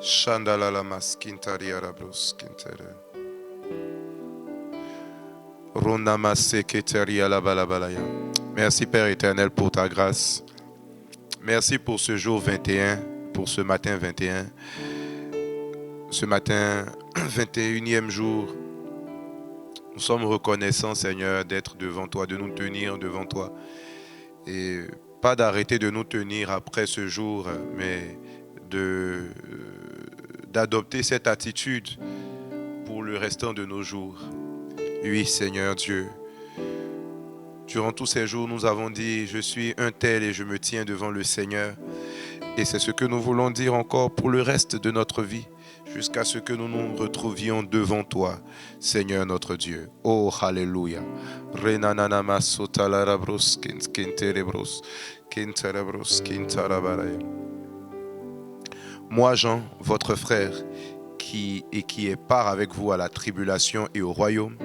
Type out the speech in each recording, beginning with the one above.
Shandalala maskintaria rabros kintere. Ronama seketeria la balabalaya. Merci Père éternel pour ta grâce. Merci pour ce jour 21, pour ce matin 21. Ce matin, 21e jour. Nous sommes reconnaissants, Seigneur, d'être devant toi, de nous tenir devant toi. Et pas d'arrêter de nous tenir après ce jour, mais d'adopter cette attitude pour le restant de nos jours. Oui, Seigneur Dieu. Durant tous ces jours, nous avons dit, je suis un tel et je me tiens devant le Seigneur. Et c'est ce que nous voulons dire encore pour le reste de notre vie, jusqu'à ce que nous nous retrouvions devant toi, Seigneur notre Dieu. Oh, Alléluia. Moi, Jean, votre frère, qui est part avec vous à la tribulation et au royaume,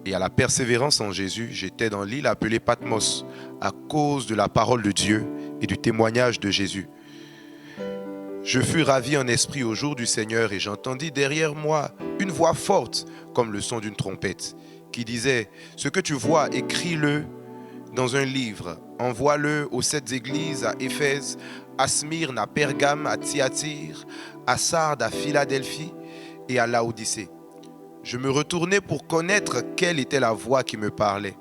et à la persévérance en Jésus, j'étais dans l'île appelée Patmos, à cause de la parole de Dieu et du témoignage de Jésus. Je fus ravi en esprit au jour du Seigneur et j'entendis derrière moi une voix forte comme le son d'une trompette qui disait « Ce que tu vois, écris-le dans un livre, envoie-le aux 7 églises à Éphèse, à Smyrne, à Pergame, à Thyatire, à Sardes, à Philadelphie et à Laodicée. » Je me retournai pour connaître quelle était la voix qui me parlait.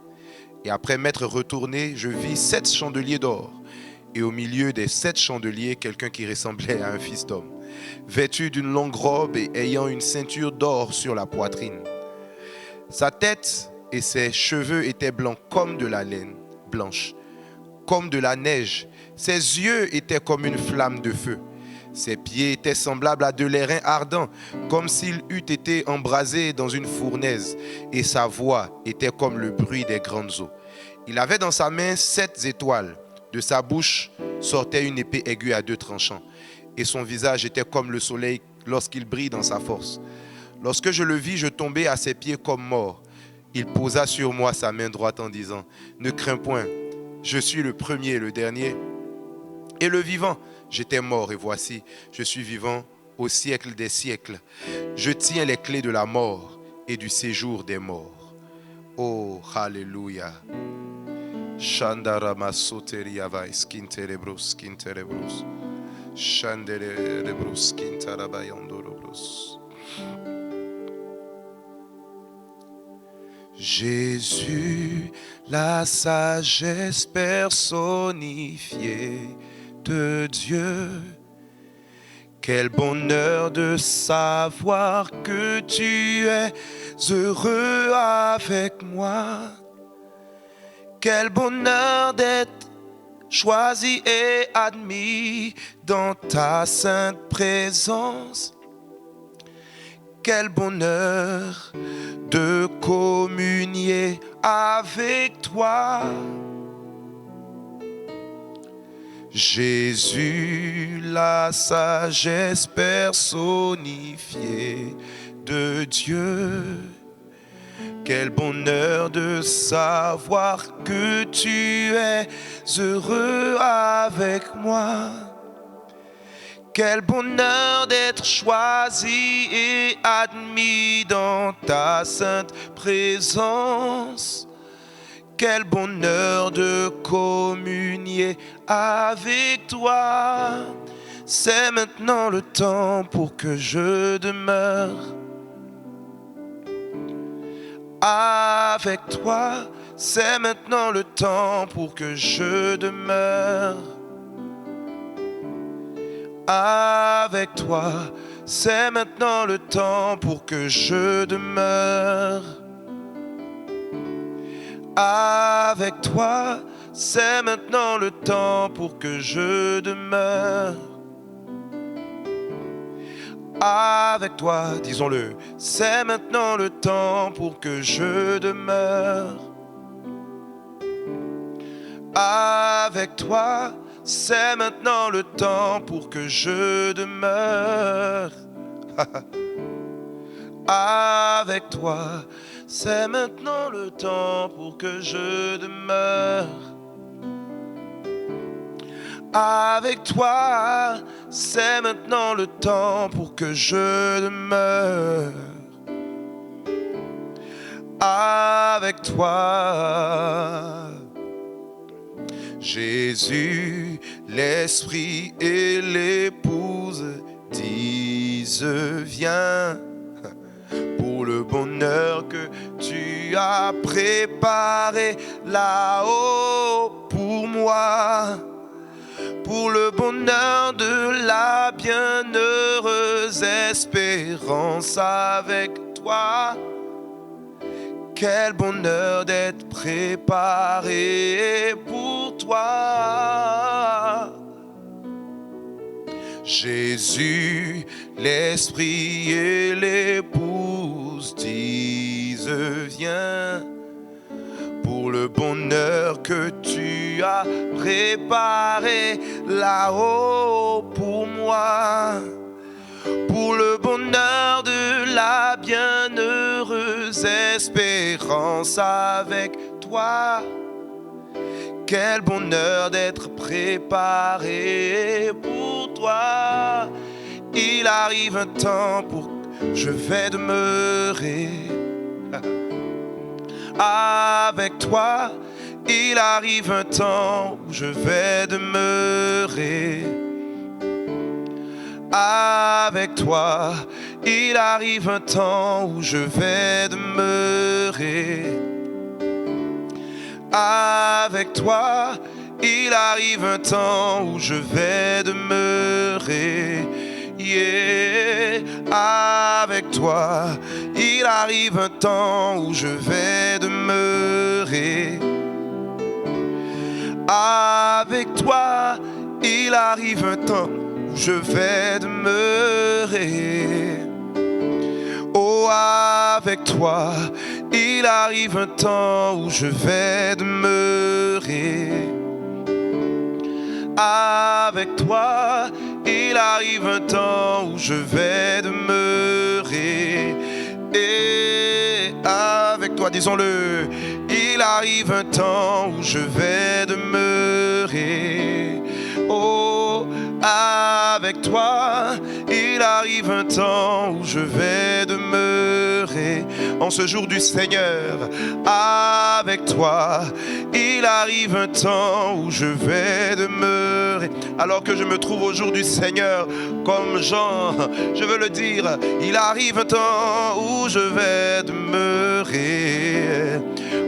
Et après m'être retourné, je vis 7 chandeliers d'or. Et au milieu des 7 chandeliers, quelqu'un qui ressemblait à un fils d'homme, vêtu d'une longue robe et ayant une ceinture d'or sur la poitrine. Sa tête et ses cheveux étaient blancs comme de la laine blanche, comme de la neige. Ses yeux étaient comme une flamme de feu. Ses pieds étaient semblables à de l'airain ardent, comme s'il eût été embrasé dans une fournaise, et sa voix était comme le bruit des grandes eaux. Il avait dans sa main 7 étoiles. De sa bouche sortait une épée aiguë à 2 tranchants, et son visage était comme le soleil lorsqu'il brille dans sa force. Lorsque je le vis, je tombai à ses pieds comme mort. Il posa sur moi sa main droite en disant « Ne crains point, je suis le premier et le dernier, et le vivant. J'étais mort et voici, je suis vivant au siècle des siècles. Je tiens les clés de la mort et du séjour des morts. » Oh, Alléluia. Shandarama soteriava skinterebros skinterebros. Shanderebros skintarabayandorobros. Jésus, la sagesse personnifiée de Dieu. Quel bonheur de savoir que tu es heureux avec moi. Quel bonheur d'être choisi et admis dans ta sainte présence. Quel bonheur de communier avec toi. Jésus, la sagesse personnifiée de Dieu. Quel bonheur de savoir que tu es heureux avec moi. Quel bonheur d'être choisi et admis dans ta sainte présence. Quel bonheur de communier avec toi. C'est maintenant le temps pour que je demeure avec toi. C'est maintenant le temps pour que je demeure avec toi. C'est maintenant le temps pour que je demeure avec toi. C'est maintenant le temps pour que je demeure Avec toi, disons-le, c'est maintenant le temps pour que je demeure. Avec toi, c'est maintenant le temps pour que je demeure. Avec toi, c'est maintenant le temps pour que je demeure. Avec toi, c'est maintenant le temps pour que je demeure. Avec toi, Jésus, l'Esprit et l'épouse disent viens pour le bonheur que tu as préparé là-haut pour moi. Pour le bonheur de la bienheureuse espérance avec toi. Quel bonheur d'être préparé pour toi. Jésus, l'Esprit et l'épouse disent viens. Pour le bonheur que tu as préparé là-haut pour moi. Pour le bonheur de la bienheureuse espérance avec toi. Quel bonheur d'être préparé pour toi. Il arrive un temps pour que je vais demeurer avec toi. Il arrive un temps où je vais demeurer avec toi. Il arrive un temps où je vais demeurer avec toi. Il arrive un temps où je vais demeurer. Yeah. Avec toi, il arrive un temps où je vais demeurer. Avec toi, il arrive un temps où je vais demeurer. Oh, avec toi, il arrive un temps où je vais demeurer. Avec toi, il arrive un temps où je vais demeurer. Et avec toi, disons-le, il arrive un temps où je vais demeurer. Oh, avec toi, il arrive un temps où je vais demeurer. En ce jour du Seigneur, avec toi, il arrive un temps où je vais demeurer. Alors que je me trouve au jour du Seigneur, comme Jean, je veux le dire, il arrive un temps où je vais demeurer.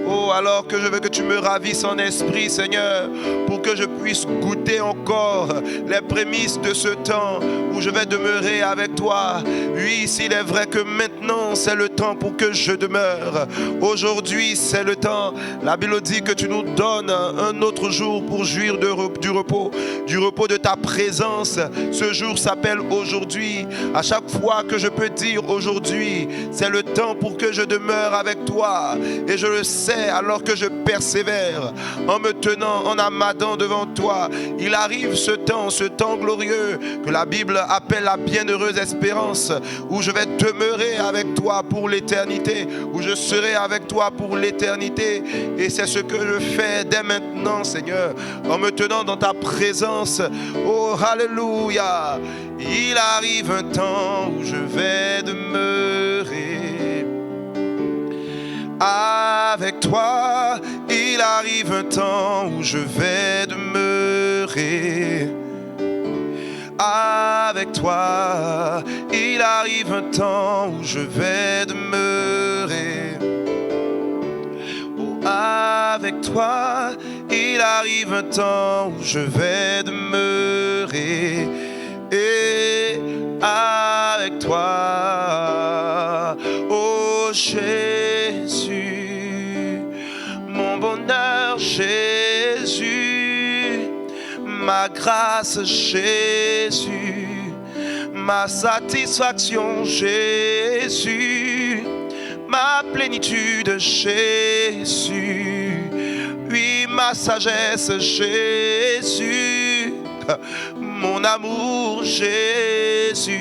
Oh, alors que je veux que tu me ravisses en esprit, Seigneur, pour que je puisse goûter encore les prémices de ce temps où je vais demeurer avec toi. Oui, s'il est vrai que maintenant c'est le temps pour que je demeure. Aujourd'hui c'est le temps. La Bible dit que tu nous donnes un autre jour pour jouir du repos de ta présence. Ce jour s'appelle aujourd'hui. À chaque fois que je peux dire aujourd'hui, c'est le temps pour que je demeure avec toi. Et je le sais, alors que je persévère en me tenant, en amadant devant toi. Il arrive ce temps glorieux que la Bible appelle la bienheureuse espérance, où je vais demeurer avec toi pour l'éternité, où je serai avec toi pour l'éternité. Et c'est ce que je fais dès maintenant, Seigneur, en me tenant dans ta présence. Oh, alléluia! Il arrive un temps où je vais demeurer avec toi. Il arrive un temps où je vais demeurer avec toi. Il arrive un temps où je vais demeurer. Oh, avec toi, il arrive un temps où je vais demeurer. Et avec toi, oh Jésus, mon bonheur Jésus, ma grâce Jésus, ma satisfaction, Jésus, ma plénitude, Jésus, oui, ma sagesse, Jésus, mon amour, Jésus,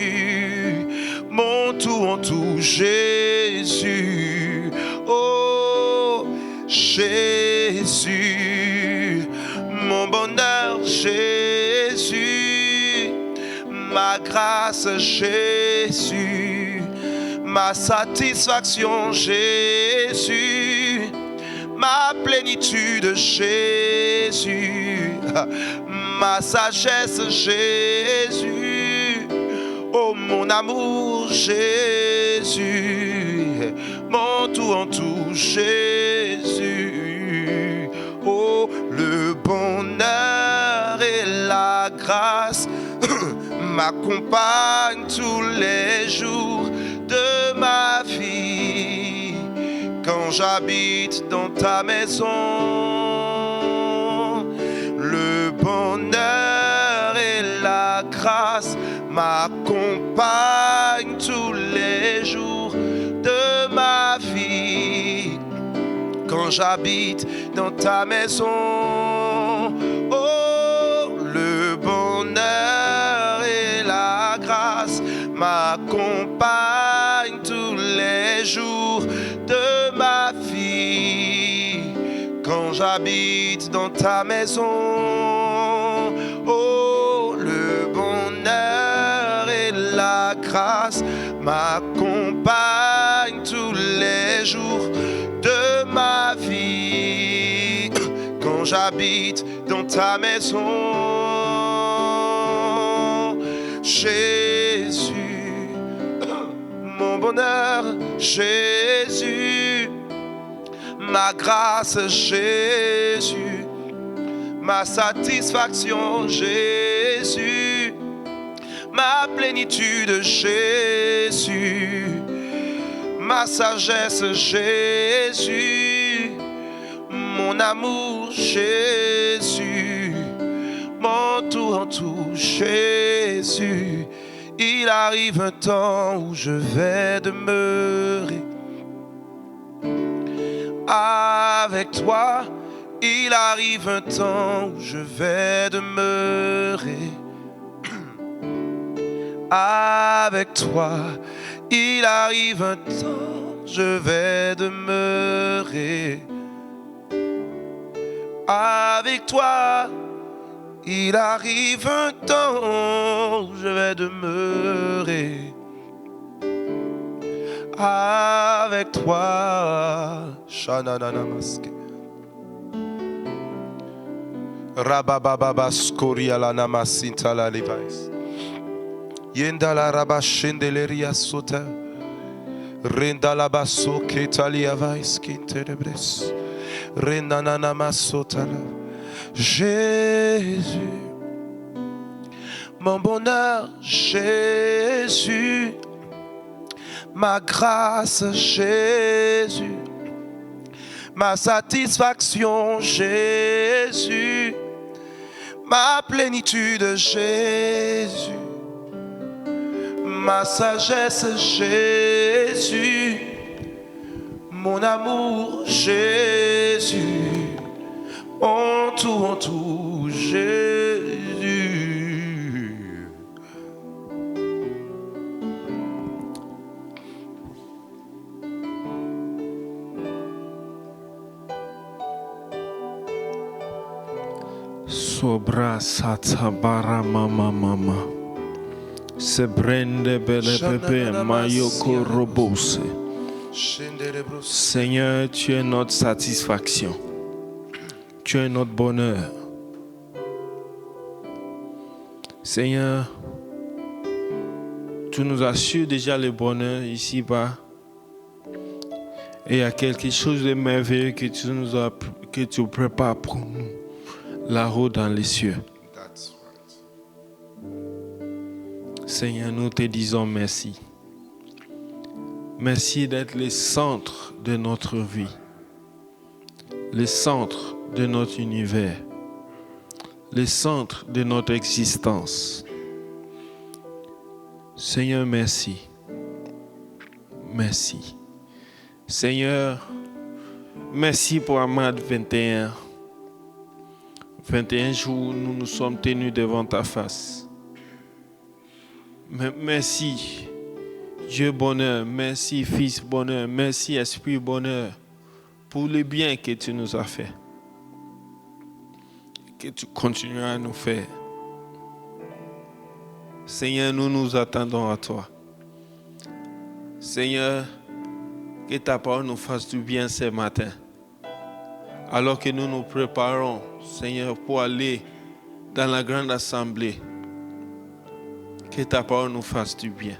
mon tout en tout, Jésus, oh, Jésus, mon bonheur, Jésus, ma grâce, Jésus, ma satisfaction, Jésus, ma plénitude, Jésus, ma sagesse, Jésus, oh mon amour, Jésus, mon tout en tout, Jésus, oh le bonheur et la grâce m'accompagnent tous les jours de ma vie quand j'habite dans ta maison. Le bonheur et la grâce m'accompagnent tous les jours de ma vie quand j'habite dans ta maison. Oh, le bonheur et la grâce m'accompagnent tous les jours de ma vie quand j'habite dans ta maison. Oh, le bonheur et la grâce m'accompagnent tous les jours de ma vie quand j'habite dans ta maison. Jésus, mon bonheur, Jésus, ma grâce, Jésus, ma satisfaction, Jésus, ma plénitude, Jésus, ma sagesse, Jésus, mon amour, Jésus, mon tout en tout, Jésus. Il arrive un temps où je vais demeurer avec toi. Il arrive un temps où je vais demeurer avec toi. Il arrive un temps, je vais demeurer avec toi. Il arrive un temps, je vais demeurer avec toi. Shananamaske. Rabababa skoria la namasinta la levice. Yenda la rabashendeleria sota. Renda la basso ketalia vice kinterebres. Renda nanama sota la. Jésus, mon bonheur, Jésus, ma grâce, Jésus, ma satisfaction, Jésus, ma plénitude, Jésus, ma sagesse, Jésus, mon amour, Jésus. En tout, Jésus. Sobra satabara mama. Se brende bele pepe mayoko robose. Seigneur, tu es notre satisfaction. Tu es notre bonheur. Seigneur, tu nous assures déjà le bonheur ici-bas. Et il y a quelque chose de merveilleux que tu prépares pour nous, là-haut dans les cieux. Seigneur, nous te disons merci. Merci d'être le centre de notre vie, le centre de notre univers, le centre de notre existence. Seigneur, merci. Merci. Seigneur, merci pour Ahmad 21. 21 jours, nous nous sommes tenus devant ta face. Merci, Dieu bonheur. Merci, Fils bonheur. Merci, Esprit bonheur, pour le bien que tu nous as fait. Que tu continueras à nous faire. Seigneur, nous nous attendons à toi. Seigneur, que ta parole nous fasse du bien ce matin. Alors que nous nous préparons, Seigneur, pour aller dans la grande assemblée, que ta parole nous fasse du bien.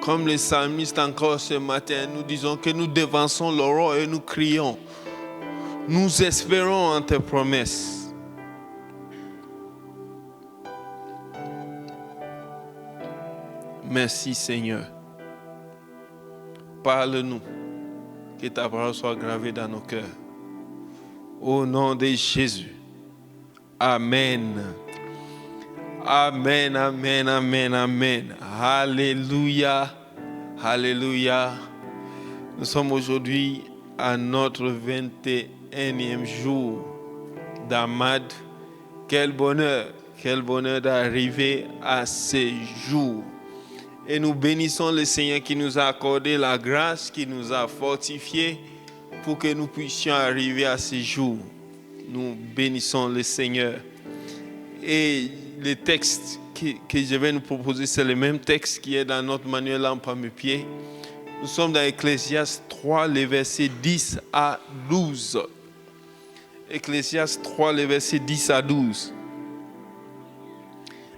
Comme les psalmistes encore ce matin, nous disons que nous devançons l'aurore et nous crions. Nous espérons en tes promesses. Merci Seigneur. Parle-nous. Que ta parole soit gravée dans nos cœurs. Au nom de Jésus. Amen. Amen, amen, amen, amen. Alléluia. Alléluia. Nous sommes aujourd'hui à notre 21e jour d'Ahmad. Quel bonheur d'arriver à ce jour. Et nous bénissons le Seigneur qui nous a accordé la grâce, qui nous a fortifiés pour que nous puissions arriver à ce jour. Nous bénissons le Seigneur. Et le texte que je vais nous proposer, c'est le même texte qui est dans notre manuel Lampe à mes pieds. Nous sommes dans Ecclésiaste 3, les versets 10 à 12. Ecclésiaste 3, les versets 10 à 12.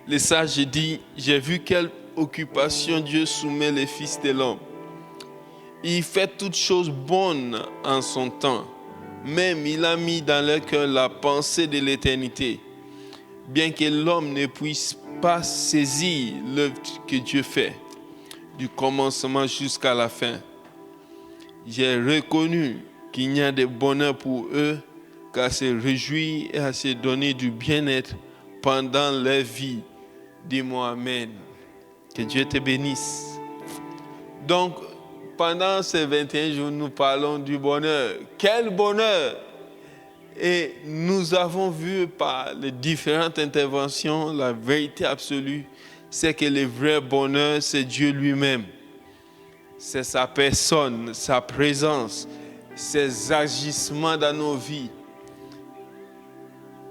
Le sage dit, j'ai vu quelle occupation Dieu soumet les fils de l'homme. Il fait toutes choses bonnes en son temps. Même il a mis dans leur cœur la pensée de l'éternité. Bien que l'homme ne puisse pas saisir l'œuvre que Dieu fait, du commencement jusqu'à la fin. J'ai reconnu qu'il n'y a de bonheur pour eux qu'à se réjouir et à se donner du bien-être pendant leur vie. Dis-moi Amen. Que Dieu te bénisse. Donc, pendant ces 21 jours, nous parlons du bonheur. Quel bonheur! Et nous avons vu par les différentes interventions, la vérité absolue, c'est que le vrai bonheur, c'est Dieu lui-même. C'est sa personne, sa présence, ses agissements dans nos vies.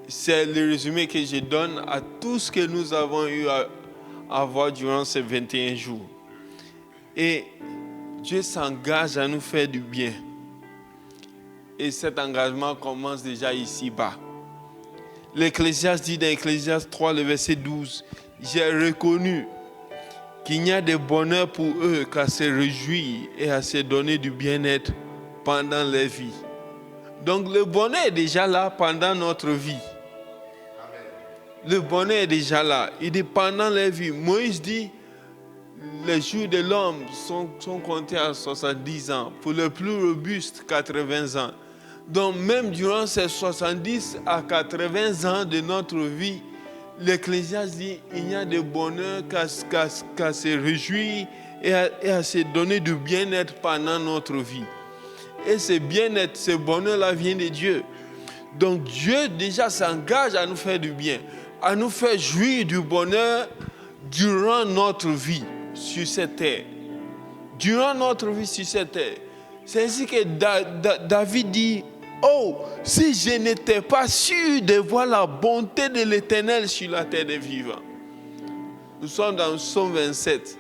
C'est le résumé que je donne à tout ce que nous avons eu à voir durant ces 21 jours. Et Dieu s'engage à nous faire du bien. Et cet engagement commence déjà ici-bas. L'Ecclésiaste dit dans Ecclésiaste 3, le verset 12, « J'ai reconnu qu'il n'y a de bonheur pour eux qu'à se réjouir et à se donner du bien-être pendant leur vie. » Donc le bonheur est déjà là pendant notre vie. Le bonheur est déjà là. Il dit pendant leur vie. Moïse dit, les jours de l'homme sont comptés à 70 ans. Pour le plus robuste, 80 ans. Donc même durant ces 70 à 80 ans de notre vie, l'Ecclésiaste dit, il n'y a de bonheur qu'à se réjouir et à se donner du bien-être pendant notre vie. Et ce bien-être, ce bonheur-là vient de Dieu. Donc Dieu déjà s'engage à nous faire du bien, à nous faire jouir du bonheur durant notre vie sur cette terre. Durant notre vie sur cette terre. C'est ainsi que David dit, « Oh, si je n'étais pas sûr de voir la bonté de l'Éternel sur la terre des vivants. » Nous sommes dans le psaume 27,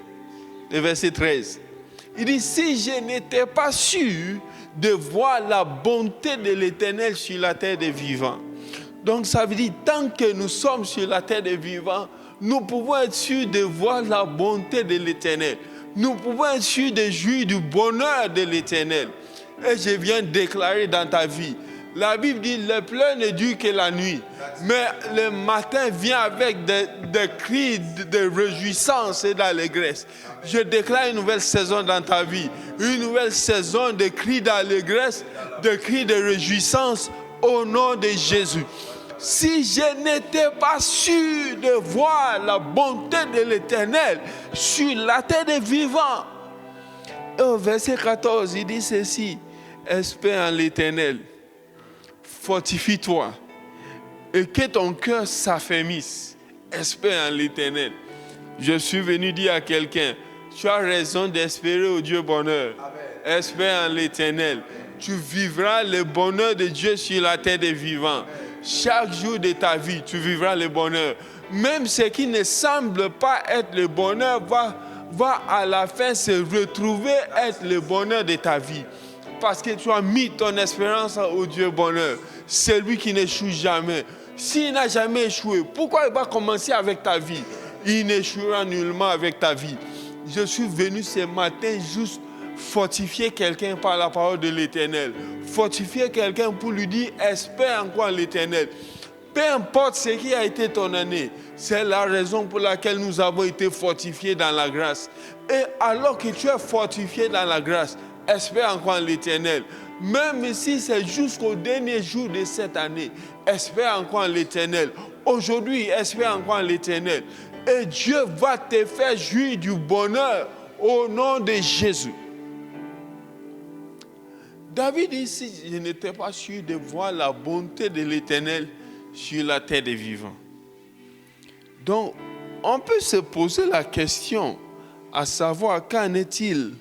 le verset 13. Il dit, « Si je n'étais pas sûr de voir la bonté de l'Éternel sur la terre des vivants. » Donc ça veut dire, tant que nous sommes sur la terre des vivants, nous pouvons être sûrs de voir la bonté de l'Éternel. Nous pouvons être sûrs de jouir du bonheur de l'Éternel. Et je viens déclarer dans ta vie, la Bible dit, le pleurs ne dure que la nuit. Mais le matin vient avec des cris de réjouissance et d'allégresse. Je déclare une nouvelle saison dans ta vie. Une nouvelle saison de cris d'allégresse, de cris de réjouissance au nom de Jésus. si je n'étais pas sûr de voir la bonté de l'Éternel sur la terre des vivants. Et au verset 14, il dit ceci, espère en l'Éternel, fortifie-toi et que ton cœur s'affermisse. Espère en l'Éternel. Je suis venu dire à quelqu'un, tu as raison d'espérer au Dieu bonheur. Amen. Espère en l'Éternel. Tu vivras le bonheur de Dieu sur la terre des vivants. Chaque jour de ta vie, tu vivras le bonheur. Même ce qui ne semble pas être le bonheur va à la fin se retrouver être le bonheur de ta vie. Parce que tu as mis ton espérance au Dieu bonheur. Celui qui n'échoue jamais. S'il n'a jamais échoué, pourquoi il va commencer avec ta vie? Il n'échouera nullement avec ta vie. Je suis venu ce matin juste fortifier quelqu'un par la parole de l'Éternel. Fortifier quelqu'un pour lui dire, espère en quoi l'Éternel. Peu importe ce qui a été ton année, c'est la raison pour laquelle nous avons été fortifiés dans la grâce. Et alors que tu es fortifié dans la grâce, espère en quoi l'Éternel. Même si c'est jusqu'au dernier jour de cette année, espère en quoi l'Éternel. Aujourd'hui, espère en quoi l'Éternel. Et Dieu va te faire jouir du bonheur au nom de Jésus. David dit, si je n'étais pas sûr de voir la bonté de l'Éternel sur la terre des vivants. Donc, on peut se poser la question, à savoir, qu'en est-il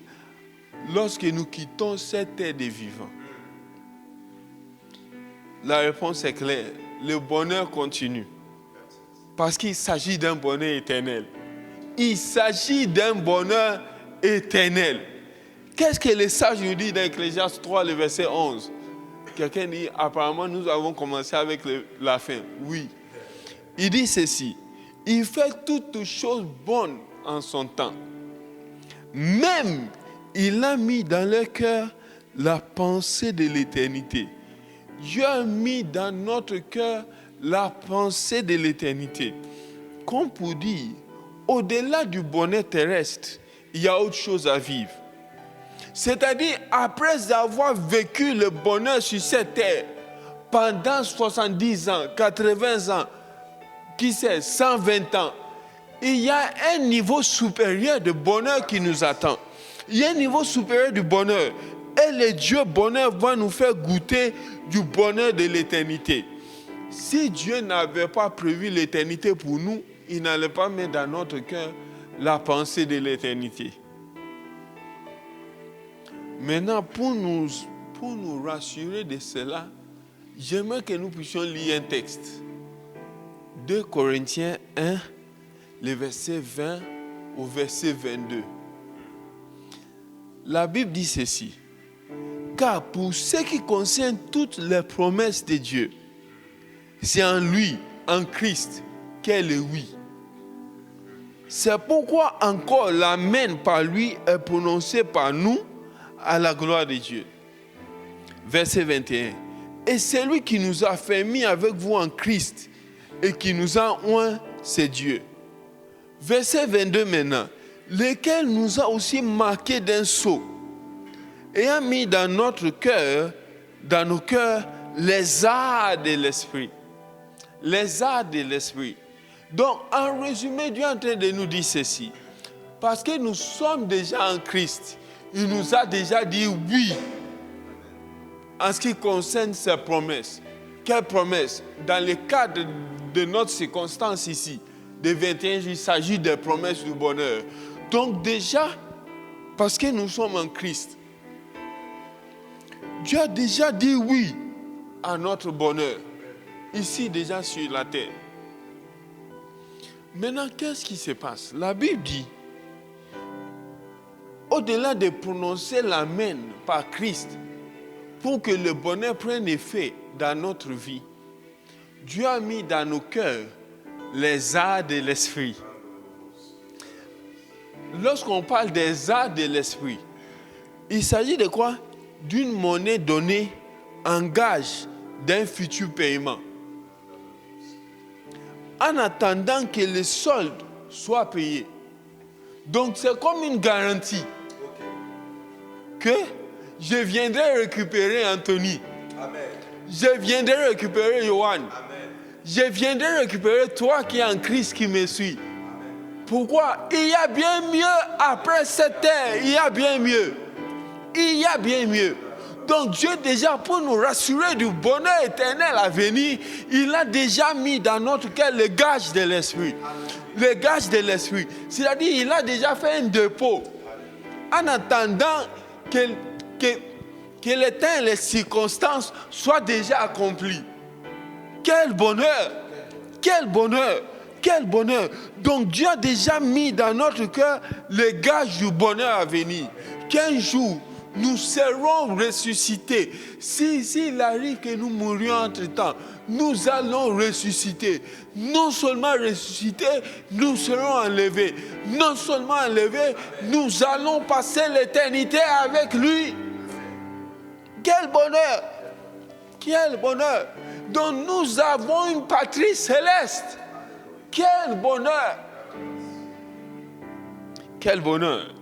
lorsque nous quittons cette terre des vivants? La réponse est claire, le bonheur continue. Parce qu'il s'agit d'un bonheur éternel. Il s'agit d'un bonheur éternel. Qu'est-ce que le sage nous dit dans Ecclésiaste 3, le verset 11? Quelqu'un dit, apparemment nous avons commencé avec la fin. Oui. Il dit ceci, il fait toutes choses bonnes en son temps. Même, il a mis dans leur cœur la pensée de l'éternité. Dieu a mis dans notre cœur la pensée de l'éternité. Comme pour dire, au-delà du bonheur terrestre, il y a autre chose à vivre. C'est-à-dire, après avoir vécu le bonheur sur cette terre, pendant 70 ans, 80 ans, qui sait, 120 ans, il y a un niveau supérieur de bonheur qui nous attend. Il y a un niveau supérieur du bonheur. Et le Dieu bonheur va nous faire goûter du bonheur de l'éternité. Si Dieu n'avait pas prévu l'éternité pour nous, il n'allait pas mettre dans notre cœur la pensée de l'éternité. Maintenant, pour nous rassurer de cela, j'aimerais que nous puissions lire un texte. 2 Corinthiens 1, le verset 20 au verset 22. La Bible dit ceci. Car pour ce qui concerne toutes les promesses de Dieu, c'est en lui, en Christ, qu'est le oui. C'est pourquoi encore l'amen par lui est prononcé par nous à la gloire de Dieu. Verset 21. Et celui qui nous a fait mis avec vous en Christ et qui nous a oint, c'est Dieu. Verset 22 maintenant. Lequel nous a aussi marqué d'un sceau et a mis dans notre cœur, dans nos cœurs, les arts de l'esprit. Les arts de l'esprit. Donc, en résumé, Dieu est en train de nous dire ceci. Parce que nous sommes déjà en Christ. Il nous a déjà dit oui en ce qui concerne ses promesses. Quelles promesses? Dans le cadre de notre circonstance ici, de 21 jours, il s'agit des promesses du bonheur. Donc déjà, parce que nous sommes en Christ, Dieu a déjà dit oui à notre bonheur, ici déjà sur la terre. Maintenant, qu'est-ce qui se passe? La Bible dit, au-delà de prononcer l'amen par Christ, pour que le bonheur prenne effet dans notre vie, Dieu a mis dans nos cœurs les arts de l'esprit. Lorsqu'on parle des arts de l'esprit, il s'agit de quoi? D'une monnaie donnée en gage d'un futur paiement. En attendant que le solde soit payé. Donc c'est comme une garantie que je viendrai récupérer Anthony. Amen. Je viendrai récupérer Johan. Amen. je viendrai récupérer toi qui es en Christ qui me suis. Pourquoi? Il y a bien mieux après cette terre. Il y a bien mieux. Il y a bien mieux. Donc Dieu déjà, pour nous rassurer du bonheur éternel à venir, il a déjà mis dans notre cœur le gage de l'esprit. Le gage de l'esprit. C'est-à-dire, il a déjà fait un dépôt. En attendant que le temps et les circonstances soient déjà accomplies. Quel bonheur! Quel bonheur! Quel bonheur! Donc Dieu a déjà mis dans notre cœur le gage du bonheur à venir. Qu'un jour, nous serons ressuscités. S'il arrive que nous mourions entre-temps, nous allons ressusciter. Non seulement ressusciter, nous serons enlevés. Non seulement enlevés, nous allons passer l'éternité avec lui. Quel bonheur! Quel bonheur! Donc nous avons une patrie céleste. Quel bonheur! Quel bonheur!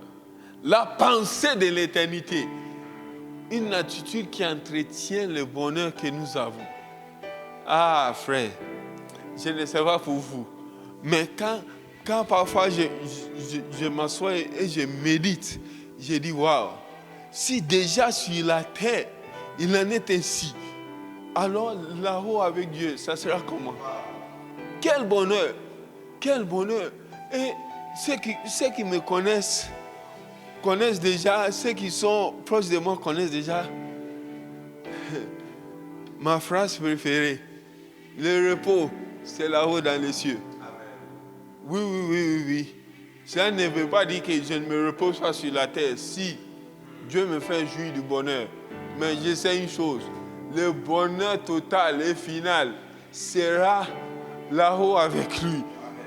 La pensée de l'éternité. Une attitude qui entretient le bonheur que nous avons. Ah, frère, je ne sais pas pour vous, mais quand parfois je m'assois et je médite, je dis, waouh, si déjà sur la terre, il en est ainsi, alors là-haut avec Dieu, ça sera comment? Quel bonheur! Quel bonheur! Et ceux qui me connaissent déjà, ceux qui sont proches de moi connaissent déjà ma phrase préférée. Le repos, c'est là-haut dans les cieux. Oui. Ça ne veut pas dire que je ne me repose pas sur la terre. Si Dieu me fait jouir du bonheur. Mais je sais une chose, le bonheur total et final sera là-haut avec lui.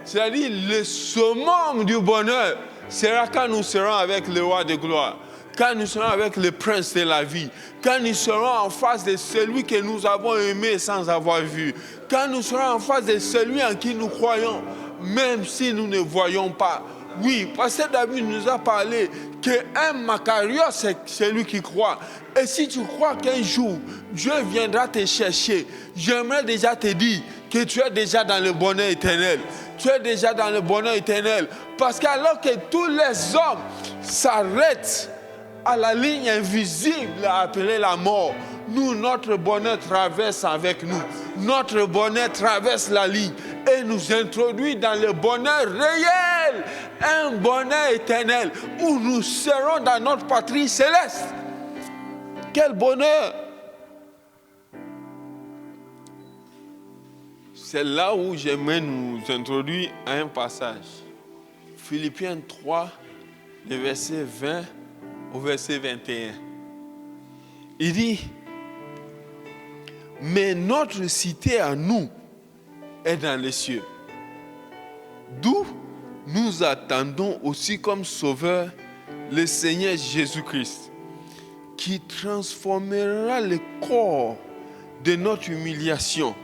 C'est-à-dire le summum du bonheur sera quand nous serons avec le roi de gloire, quand nous serons avec le prince de la vie, quand nous serons en face de celui que nous avons aimé sans avoir vu, quand nous serons en face de celui en qui nous croyons, même si nous ne voyons pas. Oui, parce que David nous a parlé qu'un Macarios, c'est celui qui croit. Et si tu crois qu'un jour, Dieu viendra te chercher, j'aimerais déjà te dire que tu es déjà dans le bonheur éternel. Tu es déjà dans le bonheur éternel. Parce qu'alors que tous les hommes s'arrêtent à la ligne invisible appelée la mort, nous, notre bonheur traverse avec nous. Notre bonheur traverse la ligne et nous introduit dans le bonheur réel, un bonheur éternel où nous serons dans notre patrie céleste. Quel bonheur! C'est là où j'aimerais nous introduire à un passage. Philippiens 3, le verset 20 au verset 21. Il dit, mais notre cité à nous est dans les cieux, d'où nous attendons aussi comme sauveur le Seigneur Jésus-Christ, qui transformera le corps de notre humiliation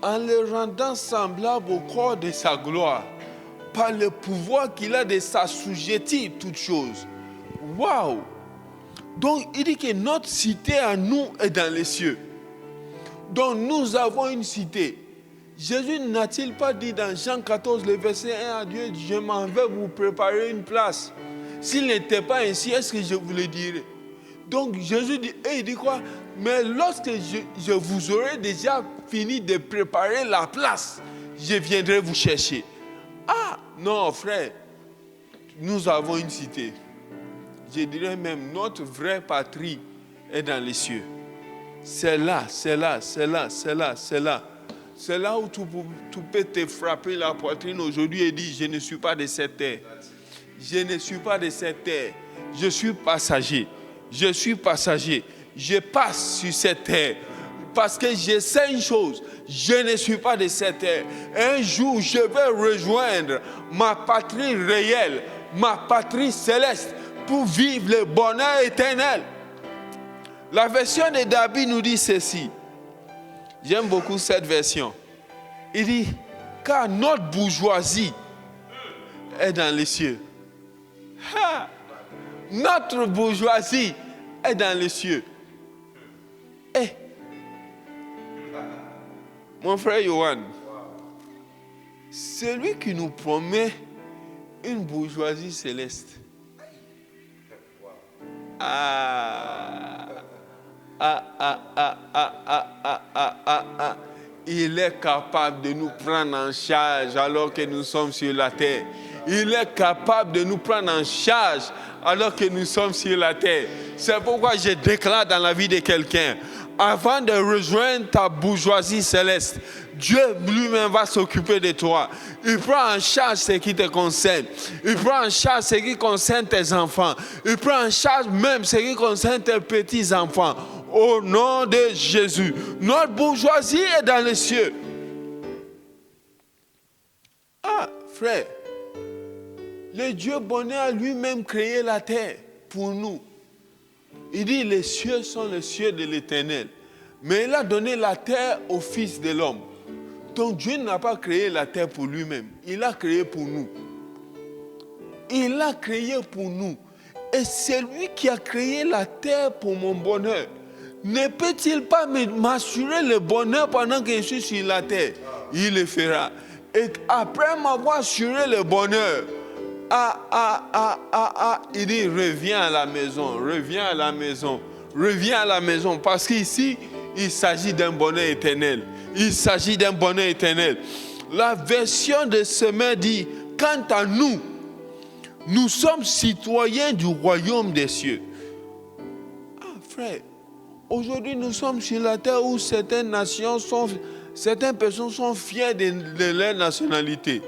en le rendant semblable au corps de sa gloire, par le pouvoir qu'il a de s'assujettir toutes choses. Waouh! Donc il dit que notre cité à nous est dans les cieux. Donc nous avons une cité. Jésus n'a-t-il pas dit dans Jean 14, le verset 1 à Dieu, je m'en vais vous préparer une place. S'il n'était pas ainsi, est-ce que je vous le dirais? Donc Jésus dit, et il dit quoi? Mais lorsque je vous aurai déjà fini de préparer la place, je viendrai vous chercher. Ah non frère, nous avons une cité. Je dirais même notre vraie patrie est dans les cieux. C'est là. C'est là où tu peux te frapper la poitrine aujourd'hui et dire, je ne suis pas de cette terre. Je ne suis pas de cette terre. Je suis passager. Je passe sur cette terre. Parce que je sais une chose, je ne suis pas de cette terre. Un jour, je vais rejoindre ma patrie réelle, ma patrie céleste, pour vivre le bonheur éternel. La version de David nous dit ceci. J'aime beaucoup cette version. Il dit, car notre bourgeoisie est dans les cieux. Ha! Notre bourgeoisie est dans les cieux. Et Mon frère Johan, celui qui nous promet une bourgeoisie céleste. Il est capable de nous prendre en charge alors que nous sommes sur la terre. Il est capable de nous prendre en charge alors que nous sommes sur la terre. C'est pourquoi je déclare dans la vie de quelqu'un, avant de rejoindre ta bourgeoisie céleste, Dieu lui-même va s'occuper de toi. Il prend en charge ce qui te concerne. Il prend en charge ce qui concerne tes enfants. Il prend en charge même ce qui concerne tes petits-enfants. Au nom de Jésus. Notre bourgeoisie est dans les cieux. Ah, frère, le Dieu bonheur a lui-même créé la terre pour nous. Il dit, les cieux sont les cieux de l'Éternel. Mais il a donné la terre au Fils de l'homme. Donc Dieu n'a pas créé la terre pour lui-même. Il l'a créé pour nous. Il l'a créé pour nous. Et c'est lui qui a créé la terre pour mon bonheur. Ne peut-il pas m'assurer le bonheur pendant que je suis sur la terre? Il le fera. Et après m'avoir assuré le bonheur, il dit, reviens à la maison, reviens à la maison, reviens à la maison. Parce qu'ici, il s'agit d'un bonheur éternel. Il s'agit d'un bonheur éternel. La version de Semeur dit, quant à nous, nous sommes citoyens du royaume des cieux. Ah, frère, aujourd'hui, nous sommes sur la terre où certaines personnes sont fières de leur nationalité.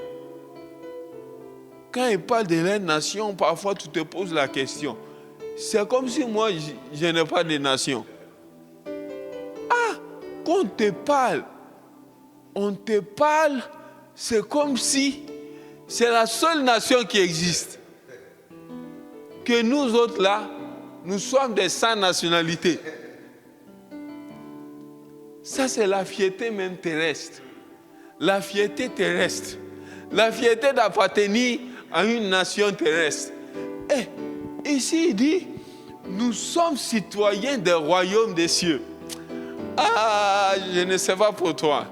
Quand ils parlent de leur nation, parfois tu te poses la question. C'est comme si moi, je n'ai pas de nation. Ah, quand on te parle, c'est comme si c'est la seule nation qui existe. Que nous autres là, nous sommes des sans nationalité. Ça, c'est la fierté même terrestre. La fierté terrestre. La fierté d'appartenir à une nation terrestre. Et ici, il dit, nous sommes citoyens des royaumes des cieux. Ah, je ne sais pas pour toi.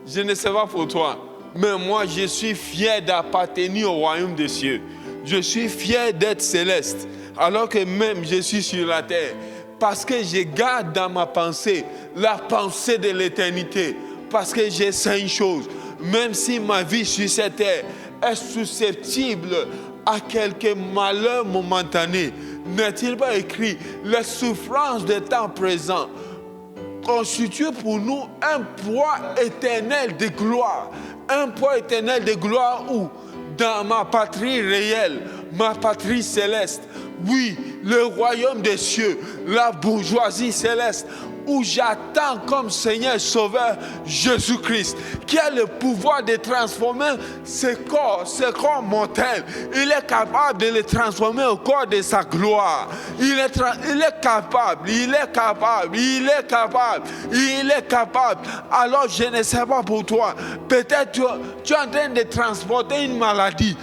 Je ne sais pas pour toi. Mais moi, je suis fier d'appartenir au royaume des cieux. Je suis fier d'être céleste. Alors que même je suis sur la terre. Parce que je garde dans ma pensée la pensée de l'éternité. Parce que je sais une chose. Même si ma vie sur cette terre est susceptible à quelques malheurs momentanés, n'est-il pas écrit, les souffrances des temps présents constituent pour nous un poids éternel de gloire. Un poids éternel de gloire où, dans ma patrie réelle, ma patrie céleste, oui, le royaume des cieux, la bourgeoisie céleste, où j'attends comme Seigneur Sauveur Jésus-Christ, qui a le pouvoir de transformer ce corps mortel. Il est capable de le transformer au corps de sa gloire. Il est capable. Alors je ne sais pas pour toi, peut-être tu es en train de transporter une maladie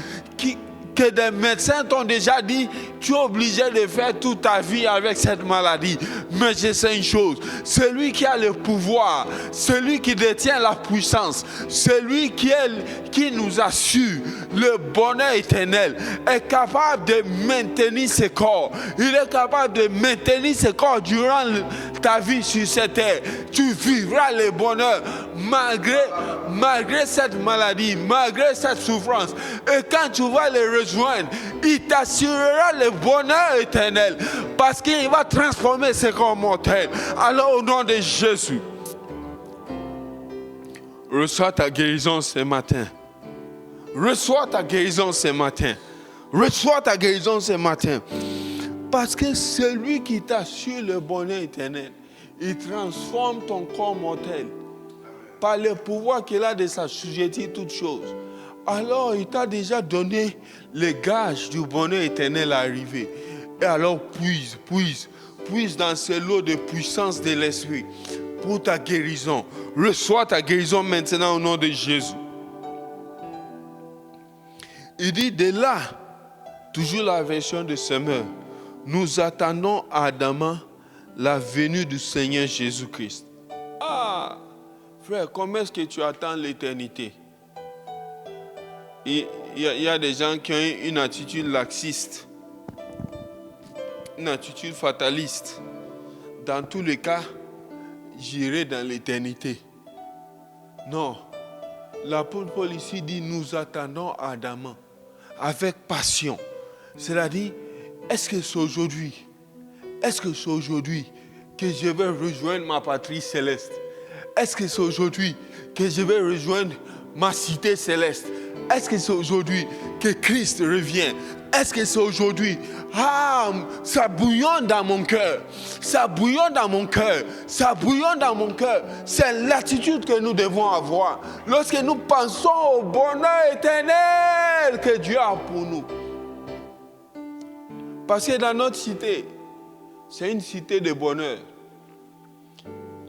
que des médecins t'ont déjà dit, tu es obligé de faire toute ta vie avec cette maladie. Mais je sais une chose, celui qui a le pouvoir, celui qui détient la puissance, celui qui nous assure le bonheur éternel, est capable de maintenir ce corps. Il est capable de maintenir ce corps durant ta vie sur cette terre. Tu vivras le bonheur malgré cette maladie, malgré cette souffrance. Et quand tu vas le rejoindre, il t'assurera le bonheur éternel parce qu'il va transformer ce corps mortel. Alors au nom de Jésus, reçois ta guérison ce matin. Reçois ta guérison ce matin. Reçois ta guérison ce matin. Parce que celui qui t'assure le bonheur éternel, il transforme ton corps mortel par le pouvoir qu'il a de s'assujettir toutes choses. Alors il t'a déjà donné les gages du bonheur éternel à arriver. Et alors puise dans ce lot de puissance de l'esprit pour ta guérison. Reçois ta guérison maintenant au nom de Jésus. Il dit de là, toujours la version de Semeur, nous attendons ardemment la venue du Seigneur Jésus-Christ. Ah, Frère, comment est-ce que tu attends l'éternité? Il y a des gens qui ont une attitude laxiste, une attitude fataliste. Dans tous les cas, j'irai dans l'éternité. Non. L'apôtre Paul ici dit, nous attendons ardemment, avec passion. C'est-à-dire, est-ce que c'est aujourd'hui? Est-ce que c'est aujourd'hui que je vais rejoindre ma patrie céleste? Est-ce que c'est aujourd'hui que je vais rejoindre ma cité céleste? Est-ce que c'est aujourd'hui que Christ revient? Est-ce que c'est aujourd'hui? Ah, ça bouillonne dans mon cœur. Ça bouillonne dans mon cœur. Ça bouillonne dans mon cœur. C'est l'attitude que nous devons avoir lorsque nous pensons au bonheur éternel que Dieu a pour nous. Parce que dans notre cité, c'est une cité de bonheur.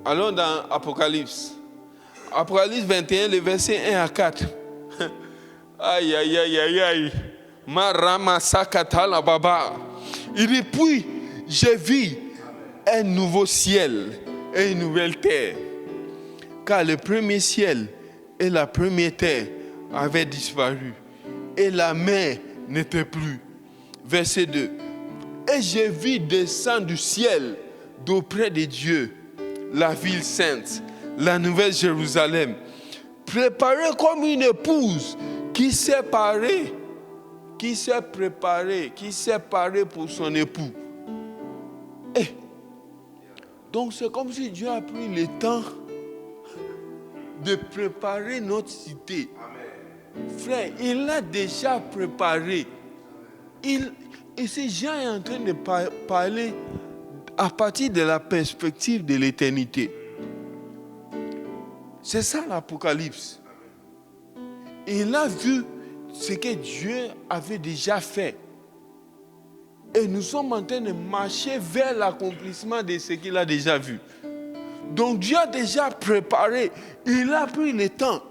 Allons dans Apocalypse. Apocalypse 21, les versets 1 à 4. Aïe, aïe, aïe, aïe, aïe. Marama sakata la baba. Il dit, puis j'ai vu un nouveau ciel et une nouvelle terre. Car le premier ciel et la première terre avaient disparu. Et la mer n'était plus. Verset 2. Et j'ai vu descendre du ciel d'auprès de Dieu la ville sainte, la nouvelle Jérusalem, préparée comme une épouse qui s'est préparée pour son époux. Et donc c'est comme si Dieu a pris le temps de préparer notre cité. Amen. Frère, il l'a déjà préparé. Ici, Jean est en train de parler à partir de la perspective de l'éternité. C'est ça l'Apocalypse. Il a vu ce que Dieu avait déjà fait. Et nous sommes en train de marcher vers l'accomplissement de ce qu'il a déjà vu. Donc Dieu a déjà préparé. Il a pris le temps.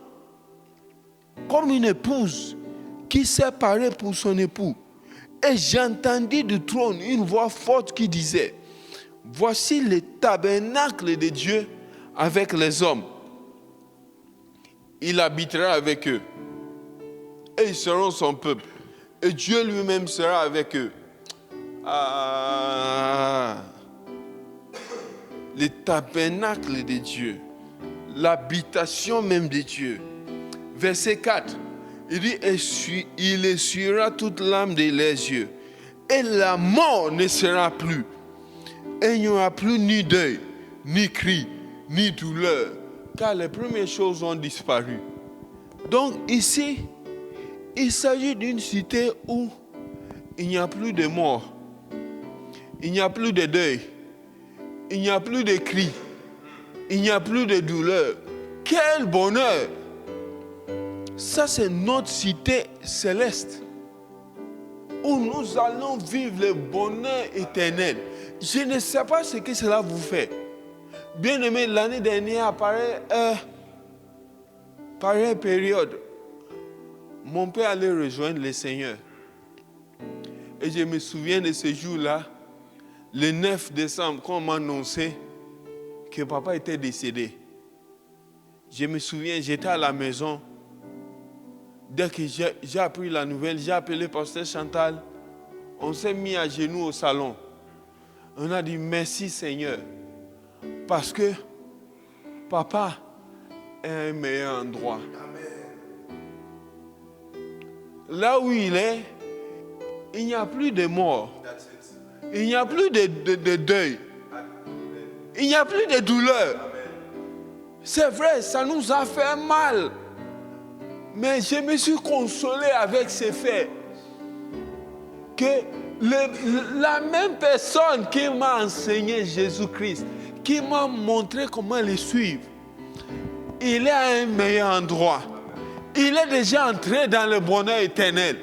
Comme une épouse qui s'est parée pour son époux. Et j'entendis du trône une voix forte qui disait, voici le tabernacle de Dieu avec les hommes. Il habitera avec eux. Et ils seront son peuple. Et Dieu lui-même sera avec eux. Le tabernacle de Dieu. L'habitation même de Dieu. Verset 4. Il dit, il essuiera toute l'âme de leurs yeux. Et la mort ne sera plus. Et il n'y aura plus ni deuil, ni cri, ni douleur. Car les premières choses ont disparu. Donc ici, il s'agit d'une cité où il n'y a plus de mort. Il n'y a plus de deuil. Il n'y a plus de cris. Il n'y a plus de douleur. Quel bonheur! Ça, c'est notre cité céleste où nous allons vivre le bonheur éternel. Je ne sais pas ce que cela vous fait. Bien aimé, l'année dernière, pareille période, mon père allait rejoindre le Seigneur. Et je me souviens de ce jour-là, le 9 décembre, quand on m'a annoncé que papa était décédé. Je me souviens, j'étais à la maison. Dès que j'ai appris la nouvelle, j'ai appelé pasteur Chantal. On s'est mis à genoux au salon. On a dit merci Seigneur. Parce que papa est un meilleur endroit. Là où il est, il n'y a plus de mort. Il n'y a plus de deuil. Il n'y a plus de douleur. C'est vrai, ça nous a fait mal. Mais je me suis consolé avec ces faits. Que la même personne qui m'a enseigné Jésus-Christ, qui m'a montré comment le suivre, il est à un meilleur endroit. Il est déjà entré dans le bonheur éternel.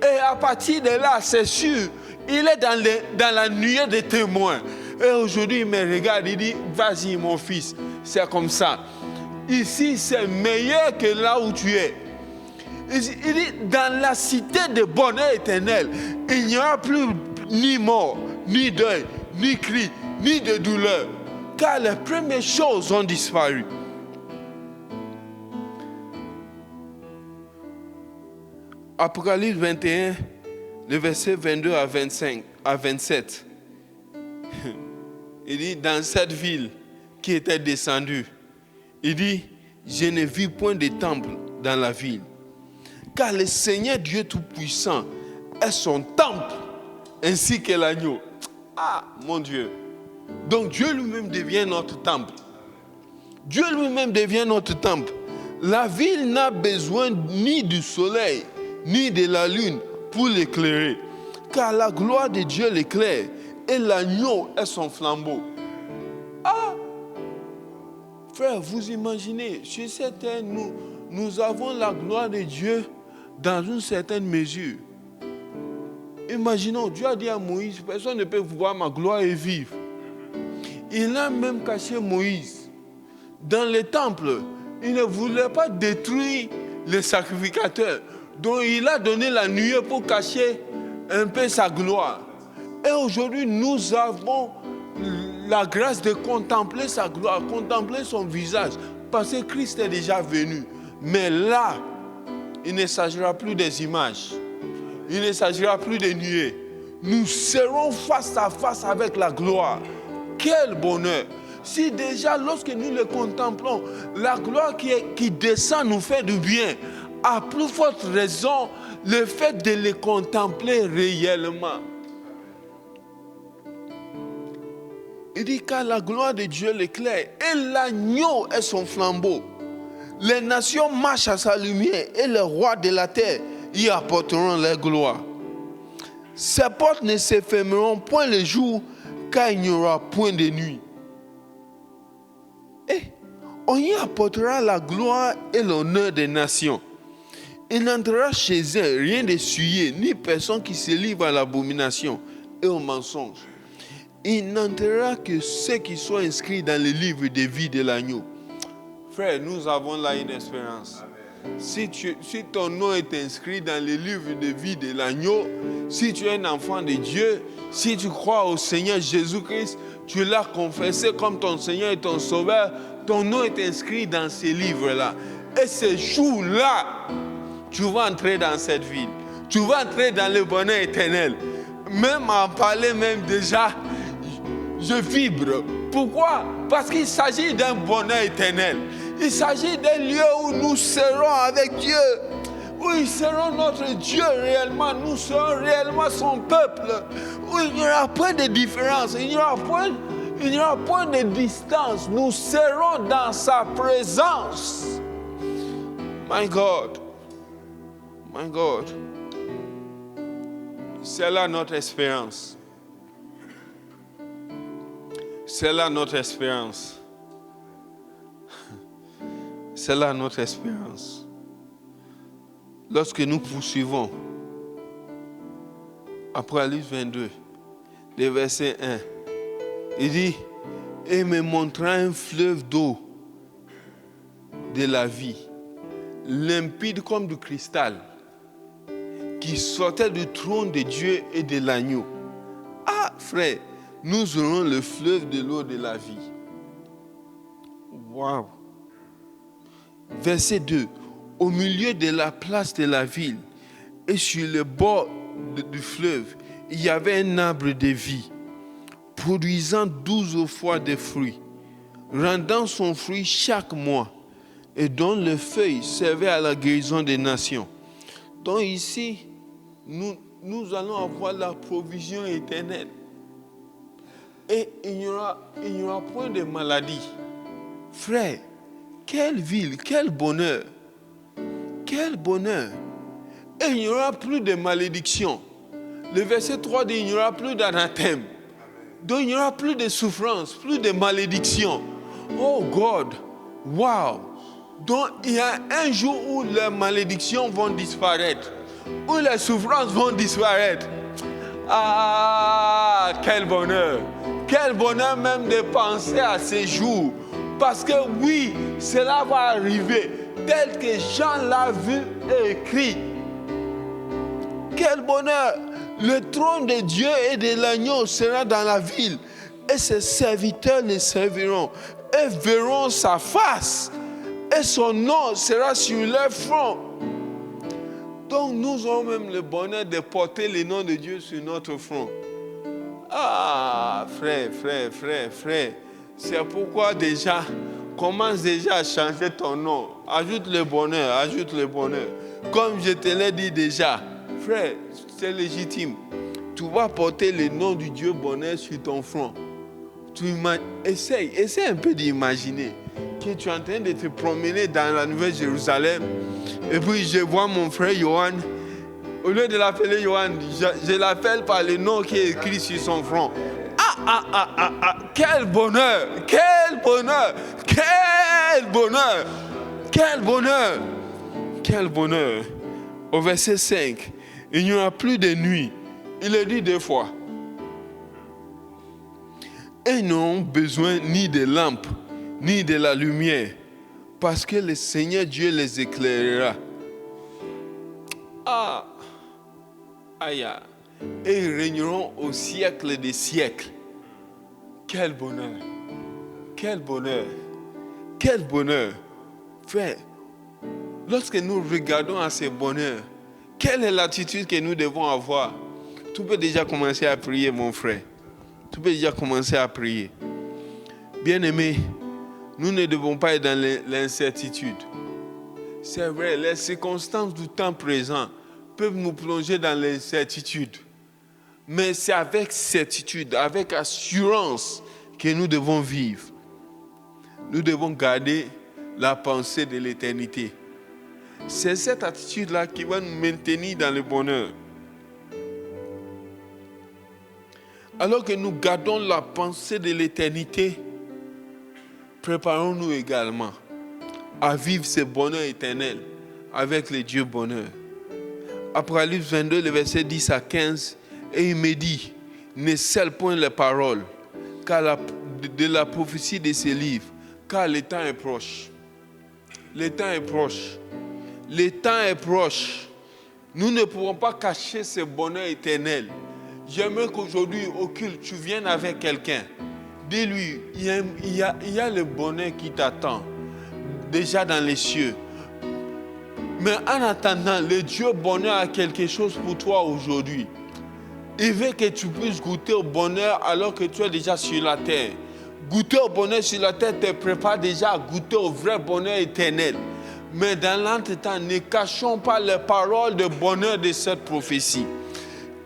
Et à partir de là, c'est sûr, il est dans la nuée des témoins. Et aujourd'hui, il me regarde, il dit, vas-y mon fils, c'est comme ça. Ici, c'est meilleur que là où tu es. Il dit, dans la cité de bonheur éternel, il n'y aura plus ni mort, ni deuil, ni cri, ni de douleur. Car les premières choses ont disparu. Apocalypse 21, le verset 22 à 27. Il dit, dans cette ville qui était descendue, il dit, je ne vis point de temple dans la ville, car le Seigneur Dieu Tout-Puissant est son temple, ainsi que l'agneau. Ah, mon Dieu. Donc Dieu lui-même devient notre temple. Dieu lui-même devient notre temple. La ville n'a besoin ni du soleil, ni de la lune pour l'éclairer, car la gloire de Dieu l'éclaire et l'agneau est son flambeau. Ah! Frère, vous imaginez, sur cette terre, nous avons la gloire de Dieu dans une certaine mesure. Imaginons, Dieu a dit à Moïse, personne ne peut voir ma gloire et vivre. Il a même caché Moïse dans le temple. Il ne voulait pas détruire les sacrificateurs. Donc il a donné la nuée pour cacher un peu sa gloire. Et aujourd'hui, nous avons la grâce de contempler sa gloire, contempler son visage, parce que Christ est déjà venu. Mais là, il ne s'agira plus des images. Il ne s'agira plus des nuées. Nous serons face à face avec la gloire. Quel bonheur! Si déjà, lorsque nous le contemplons, la gloire qui descend nous fait du bien, à plus forte raison, le fait de le contempler réellement. Il dit car la gloire de Dieu l'éclaire et l'agneau est son flambeau. Les nations marchent à sa lumière et les rois de la terre y apporteront leur gloire. Ses portes ne se fermeront point le jour, car il n'y aura point de nuit. Et on y apportera la gloire et l'honneur des nations. Il n'entrera chez eux rien de souillé, ni personne qui se livre à l'abomination et au mensonge. Il n'entrera que ceux qui sont inscrits dans le livre de vie de l'agneau. Frère, nous avons là une espérance. Si ton nom est inscrit dans le livre de vie de l'agneau, si tu es un enfant de Dieu, si tu crois au Seigneur Jésus-Christ, tu l'as confessé comme ton Seigneur et ton Sauveur, ton nom est inscrit dans ces livres-là. Et ce jour-là, tu vas entrer dans cette ville. Tu vas entrer dans le bonheur éternel. Même en parler, même déjà, je vibre. Pourquoi? Parce qu'il s'agit d'un bonheur éternel. Il s'agit d'un lieu où nous serons avec Dieu. Où il sera notre Dieu réellement. Nous serons réellement son peuple. Où il n'y aura point de différence. Il n'y aura point de distance. Nous serons dans sa présence. My God. My God. C'est là notre espérance. C'est là notre espérance. C'est là notre espérance. Lorsque nous poursuivons, Apocalypse 22, le verset 1, il dit, et me montra un fleuve d'eau de la vie, limpide comme du cristal, qui sortait du trône de Dieu et de l'agneau. Ah, frère, nous aurons le fleuve de l'eau de la vie. Waouh! Verset 2. Au milieu de la place de la ville et sur le bord du fleuve, il y avait un arbre de vie, produisant 12 fois des fruits, rendant son fruit chaque mois, et dont les feuilles servaient à la guérison des nations. Donc ici, nous allons avoir la provision éternelle. Et il n'y aura point de maladie. Frère, quelle ville, quel bonheur. Quel bonheur. Et il n'y aura plus de malédiction. Le verset 3 dit, il n'y aura plus d'anathème. Donc il n'y aura plus de souffrance, plus de malédiction. Oh God, wow. Donc il y a un jour où les malédictions vont disparaître, où les souffrances vont disparaître. Ah, quel bonheur. Quel bonheur même de penser à ces jours. Parce que oui, cela va arriver tel que Jean l'a vu et écrit. Quel bonheur! Le trône de Dieu et de l'agneau sera dans la ville et ses serviteurs le serviront et verront sa face et son nom sera sur leur front. Donc nous avons même le bonheur de porter le nom de Dieu sur notre front. Ah, frère. C'est pourquoi déjà, commence déjà à changer ton nom. Ajoute le bonheur. Comme je te l'ai dit déjà, frère, c'est légitime. Tu vas porter le nom du Dieu bonheur sur ton front. Essaye un peu d'imaginer que tu es en train de te promener dans la Nouvelle Jérusalem. Et puis je vois mon frère Johan. Au lieu de l'appeler Johan, je l'appelle par le nom qui est écrit sur son front. Quel bonheur! Au verset 5, il n'y aura plus de nuit. Il le dit 2 fois. Ils n'ont besoin ni de lampes, ni de la lumière, parce que le Seigneur Dieu les éclairera. Et ils régneront au siècle des siècles. Quel bonheur. Frère, lorsque nous regardons à ce bonheur, quelle est l'attitude que nous devons avoir? Tu peux déjà commencer à prier, mon frère. Bien-aimés, nous ne devons pas être dans l'incertitude. C'est vrai, les circonstances du temps présent peuvent nous plonger dans l'incertitude. Mais c'est avec certitude, avec assurance que nous devons vivre. Nous devons garder la pensée de l'éternité. C'est cette attitude-là qui va nous maintenir dans le bonheur. Alors que nous gardons la pensée de l'éternité, préparons-nous également à vivre ce bonheur éternel avec le Dieu bonheur. Apocalypse 22, le verset 10 à 15, et il me dit, ne scelle point les paroles de la prophétie de ces livres, car le temps est proche. Le temps est proche. Nous ne pouvons pas cacher ce bonheur éternel. J'aimerais qu'aujourd'hui, au culte, tu viennes avec quelqu'un. Dis-lui, il y a le bonheur qui t'attend, déjà dans les cieux. Mais en attendant, le Dieu bonheur a quelque chose pour toi aujourd'hui. Il veut que tu puisses goûter au bonheur alors que tu es déjà sur la terre. Goûter au bonheur sur la terre te prépare déjà à goûter au vrai bonheur éternel. Mais dans l'entretemps, ne cachons pas les paroles de bonheur de cette prophétie.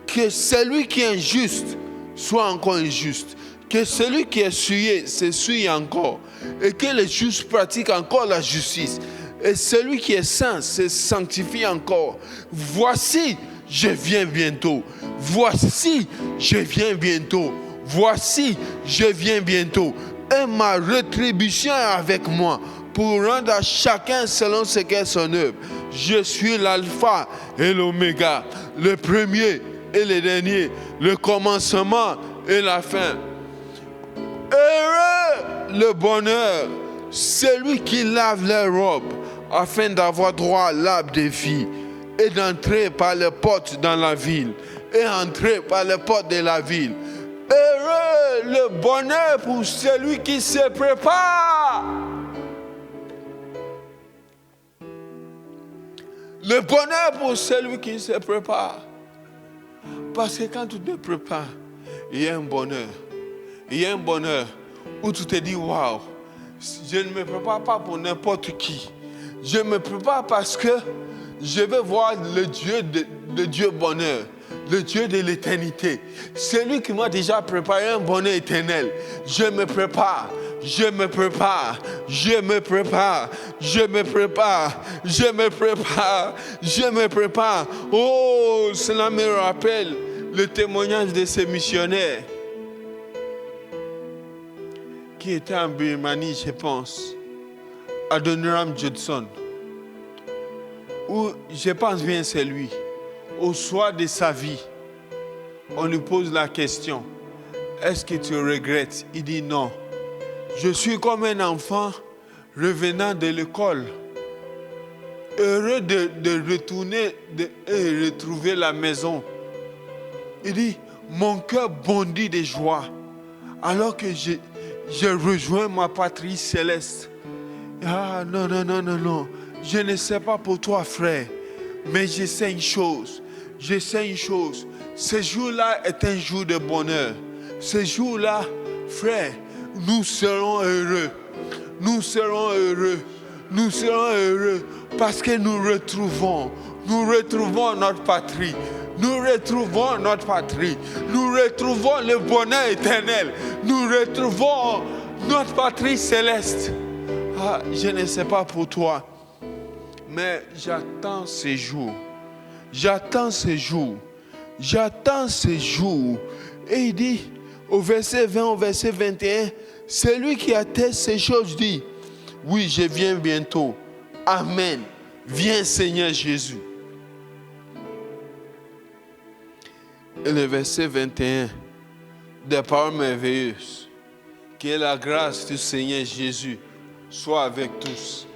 Que celui qui est injuste soit encore injuste. Que celui qui est souillé se souille encore. Et que les justes pratiquent encore la justice. Et celui qui est saint se sanctifie encore. Voici, je viens bientôt. Voici, je viens bientôt. Voici, je viens bientôt. Et ma rétribution est avec moi pour rendre à chacun selon ce qu'est son œuvre. Je suis l'alpha et l'oméga, le premier et le dernier, le commencement et la fin. Heureux le bonheur, celui qui lave les robes, afin d'avoir droit à l'arbre des filles, et d'entrer par les portes dans la ville, et entrer par les portes de la ville. Heureux le bonheur pour celui qui se prépare. Le bonheur pour celui qui se prépare. Parce que quand tu te prépares, il y a un bonheur. Il y a un bonheur où tu te dis, waouh, je ne me prépare pas pour n'importe qui. Je me prépare parce que je vais voir le Dieu bonheur, le Dieu de l'éternité. Celui qui m'a déjà préparé un bonheur éternel. Je me prépare. Oh, cela me rappelle le témoignage de ces missionnaires qui étaient en Birmanie, je pense, Adoniram Judson, où je pense bien c'est lui. Au soir de sa vie, on lui pose la question, est-ce que tu regrettes? Il dit non. Je suis comme un enfant revenant de l'école, heureux de retourner et retrouver la maison. Il dit, mon cœur bondit de joie alors que je rejoins ma patrie céleste. Ah non, je ne sais pas pour toi, frère. Mais je sais une chose. Ce jour-là est un jour de bonheur. Ce jour-là, frère, nous serons heureux. Nous serons heureux parce que nous retrouvons notre patrie. Nous retrouvons le bonheur éternel. Nous retrouvons notre patrie céleste. Ah, je ne sais pas pour toi, mais j'attends ce jour. Et il dit, au verset 20, au verset 21, celui qui atteste ces choses dit, oui, je viens bientôt. Amen. Viens, Seigneur Jésus. Et le verset 21, des paroles merveilleuses. Que la grâce du Seigneur Jésus soit avec tous.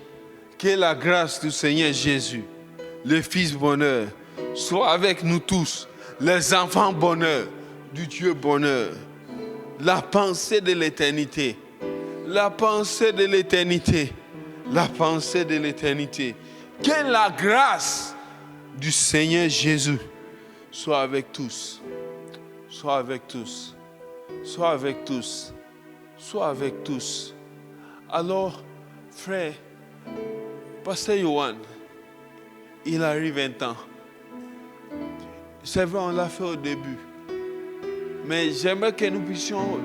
Que la grâce du Seigneur Jésus, le Fils bonheur, soit avec nous tous. Les enfants bonheur, du Dieu bonheur. La pensée de l'éternité. La pensée de l'éternité. Que la grâce du Seigneur Jésus soit avec tous. Alors, frère, Pasteur Yohan, il arrive un temps. C'est vrai, on l'a fait au début. Mais j'aimerais que nous puissions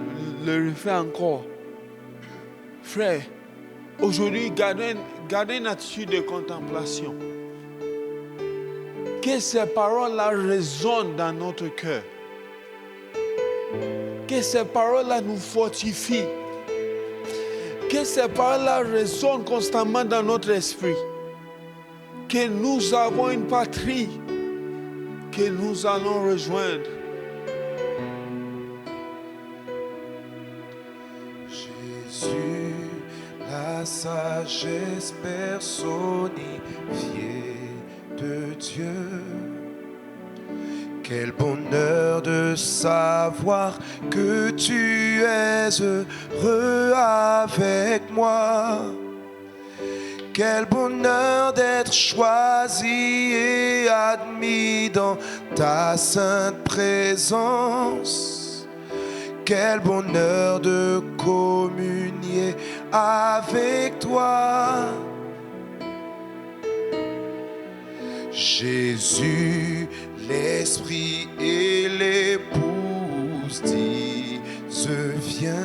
le refaire encore. Frère, aujourd'hui, gardez une attitude de contemplation. Que ces paroles-là résonnent dans notre cœur. Que ces paroles-là nous fortifient. Que ces paroles-là résonnent constamment dans notre esprit. Que nous avons une patrie que nous allons rejoindre. Jésus, la sagesse personnifiée de Dieu. Quel bonheur de savoir que tu es heureux avec moi. Quel bonheur d'être choisi et admis dans ta sainte présence. Quel bonheur de communier avec toi. Jésus, l'Esprit et l'épouse disent viens.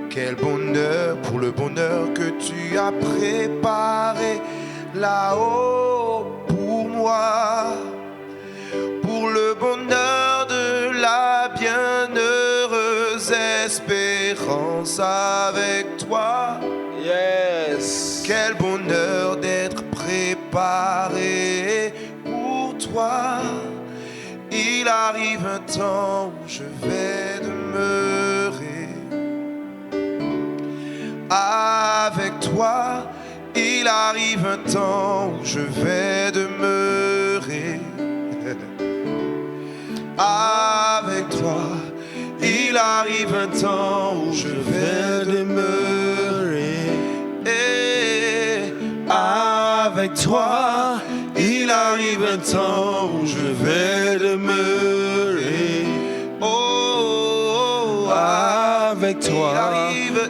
Quel bonheur pour le bonheur que tu as préparé là-haut pour moi. Pour le bonheur de la bienheureuse espérance avec toi. Yes. Quel bonheur d'être préparé pour toi. Il arrive un temps où je vais demeurer avec toi. Il arrive un temps où je vais demeurer avec toi. Il arrive un temps où je vais demeurer avec toi. Il arrive un temps où je vais demeurer avec toi.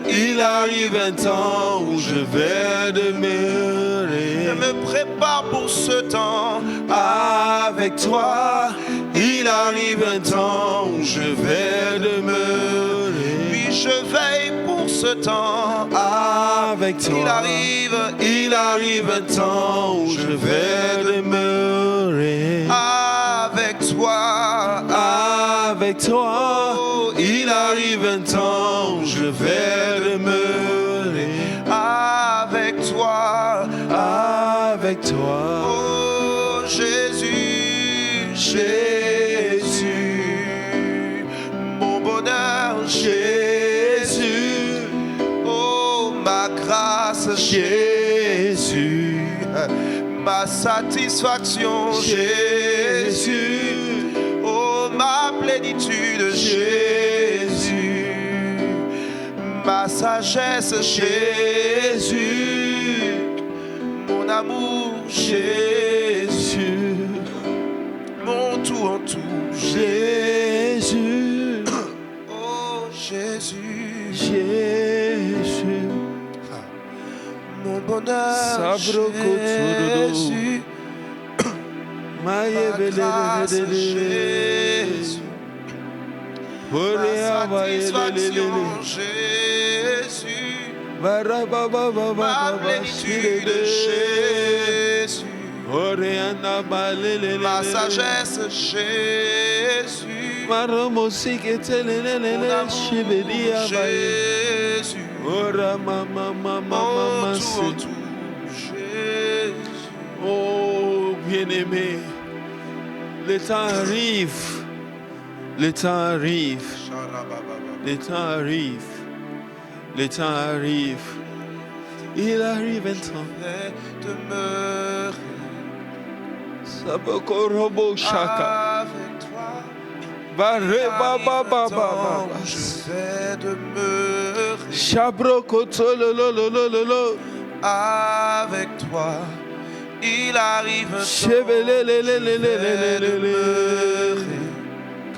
Il arrive un temps où je vais demeurer. Je me prépare pour ce temps avec toi. Il arrive un temps où je vais demeurer. Puis je veille pour ce temps avec toi. Il arrive un temps où je vais demeurer avec toi. Avec toi. Oh, il arrive un temps où je vais demeurer avec toi. Avec toi. Oh Jésus, Jésus, mon bonheur, Jésus. Oh ma grâce, Jésus, ma satisfaction, Jésus. Oh ma plénitude, Jésus, ma sagesse, Jésus, mon amour, Jésus, mon tout en tout, Jésus, oh Jésus, Jésus, mon bonheur, Jésus, ma grâce, Jésus, ma satisfaction, Jésus, ma plénitude, Jésus, ma sagesse, Jésus, mon amour, Jésus, mon tout en tout, Jésus. Oh, bien-aimé, le temps arrive, le temps arrive, le temps arrive, le temps arrive. Il arrive un temps. Demeurer Sabokorobo Shaka. avec toi. Barre baba baba Temps baba. où je vais demeurer Shabrokotolololololo. avec toi. Il arrive un temps où je vais demeurer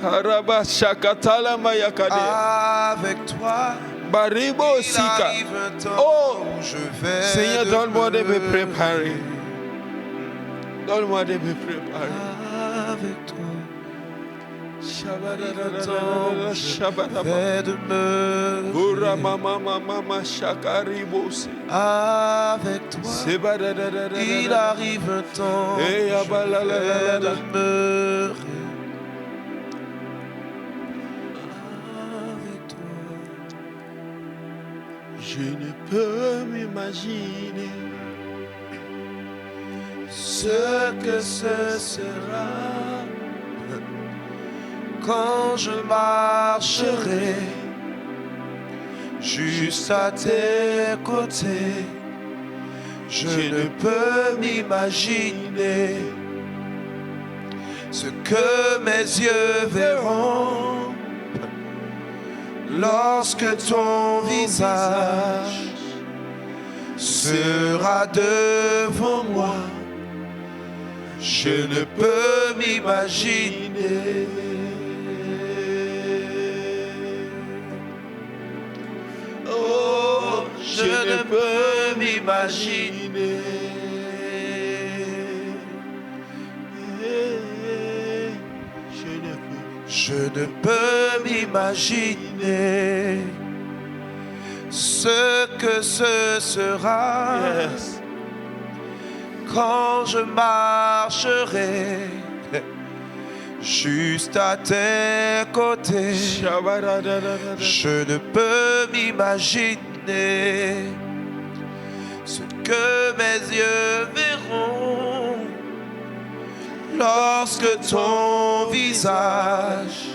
Karabashakatala mayakade. avec toi. Baribo Il Sika. arrive un temps Oh, où je vais Seigneur, donne-moi de me demeurer préparer. Donne-moi de me préparer. avec toi. Shabadadadadadada, shabadaba. Vais demeurer Ura mama mama shakaribose. avec toi. Sebadadadadadada. Il arrive un temps où Eh, je abalalalala. vais demeurer avec toi. Je ne peux m'imaginer Ce que ce sera quand je marcherai juste à tes côtés. Je ne peux m'imaginer ce que mes yeux verront lorsque ton visage sera devant moi. Je ne peux m'imaginer. Oh, je ne peux m'imaginer. Je ne peux m'imaginer ce que ce sera quand je marcherai juste à tes côtés. Je ne peux m'imaginer ce que mes yeux verront lorsque ton visage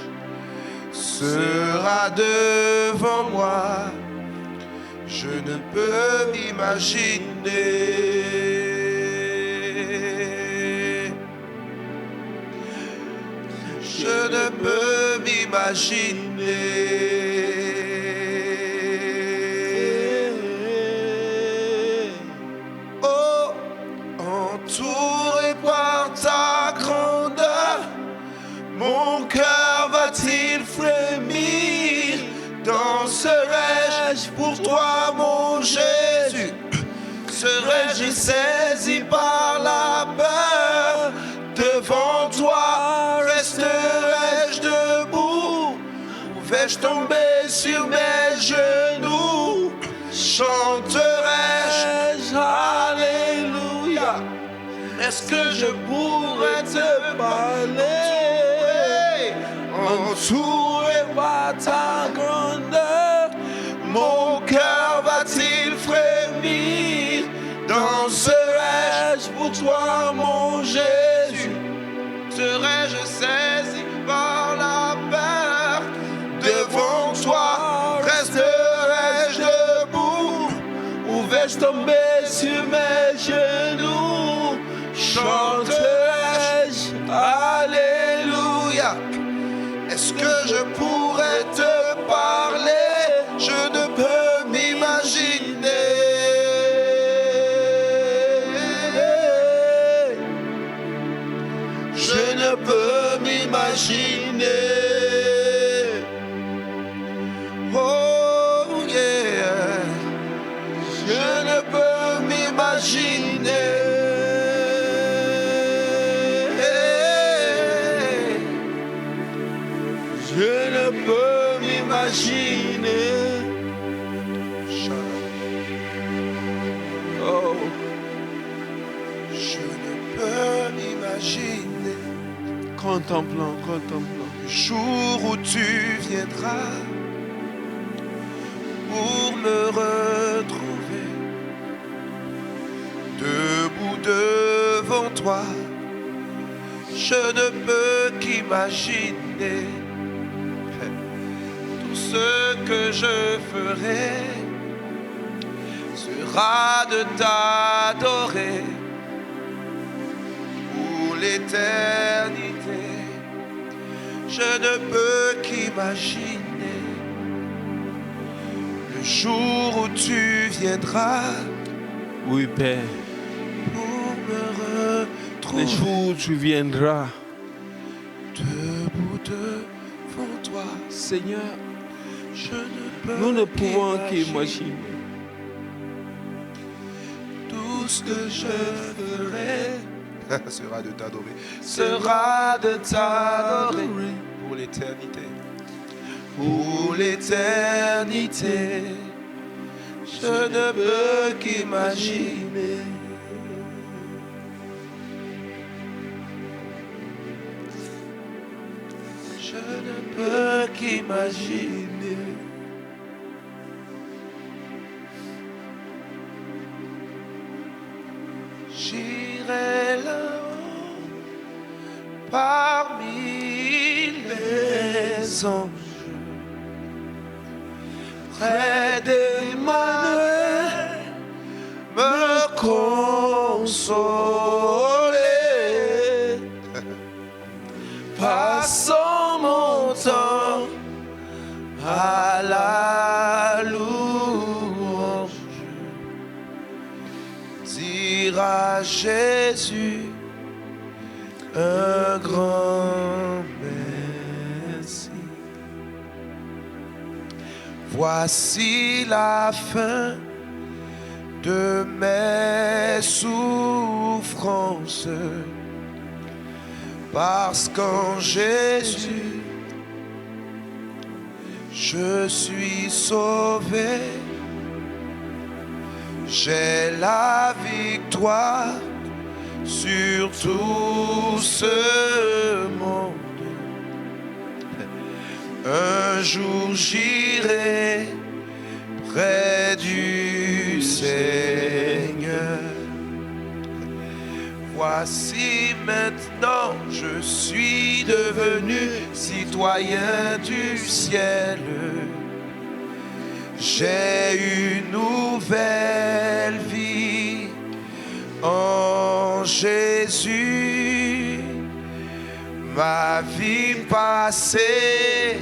sera devant moi. Je ne peux m'imaginer. Je ne peux m'imaginer. Oh, entouré par ta grandeur, mon cœur va-t-il frémir? Danserai-je pour toi, mon Jésus? Serai-je saisi par la peur? Devant toi, resterai-je debout? Ou vais-je tomber sur mes genoux? Chanterai-je Alléluia? Est-ce que je pourrais te parler? Entouré par ta grandeur, mon cœur va-t-il frémir? Danserai-je pour toi, mon Jésus? Serai-je saisi par la peur? Devant toi, resterai-je debout? Ou vais-je tomber sur mes genoux? Chanterai-je Alléluia? Est-ce que je pourrais te parler? Je ne peux m'imaginer. m'imaginer. Je ne peux m'imaginer. Oh, Je ne peux m'imaginer contemplant. le jour où tu viendras pour me retrouver debout devant toi. Je ne peux qu'imaginer tout ce que je ferai sera de t'adorer pour l'éternité. Je ne peux qu'imaginer le jour où tu viendras oui, Père. pour me Le retrouver jour où tu viendras, debout devant toi. Seigneur, Je ne peux nous ne pouvons qu'imaginer qu'imaginer. tout ce que je ferai sera de t'adorer, sera de t'adorer pour l'éternité. Pour l'éternité, je ne peux qu'imaginer. Je ne peux qu'imaginer. J'irai là-haut parmi les anges, près d'Emmanuel, me consoler. Passant mon temps à la louange, dire à Jésus un grand merci. Voici la fin de mes souffrances, parce qu'en Jésus je suis sauvé. J'ai la victoire sur tout ce monde. Un jour j'irai près du Seigneur. Voici maintenant, je suis devenu citoyen du ciel. J'ai une nouvelle vie en Jésus. Ma vie passée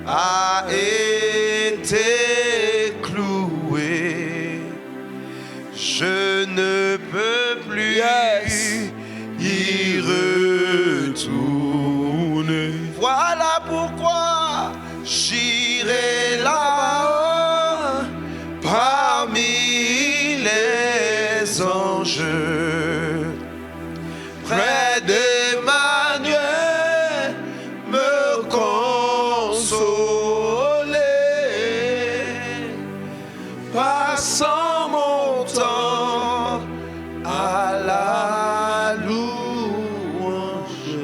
a été clouée. Je ne peux plus y retourner. Voilà pourquoi j'irai là-haut parmi les anges, près d'Emmanuel, me consoler. Passant mon temps à la louange,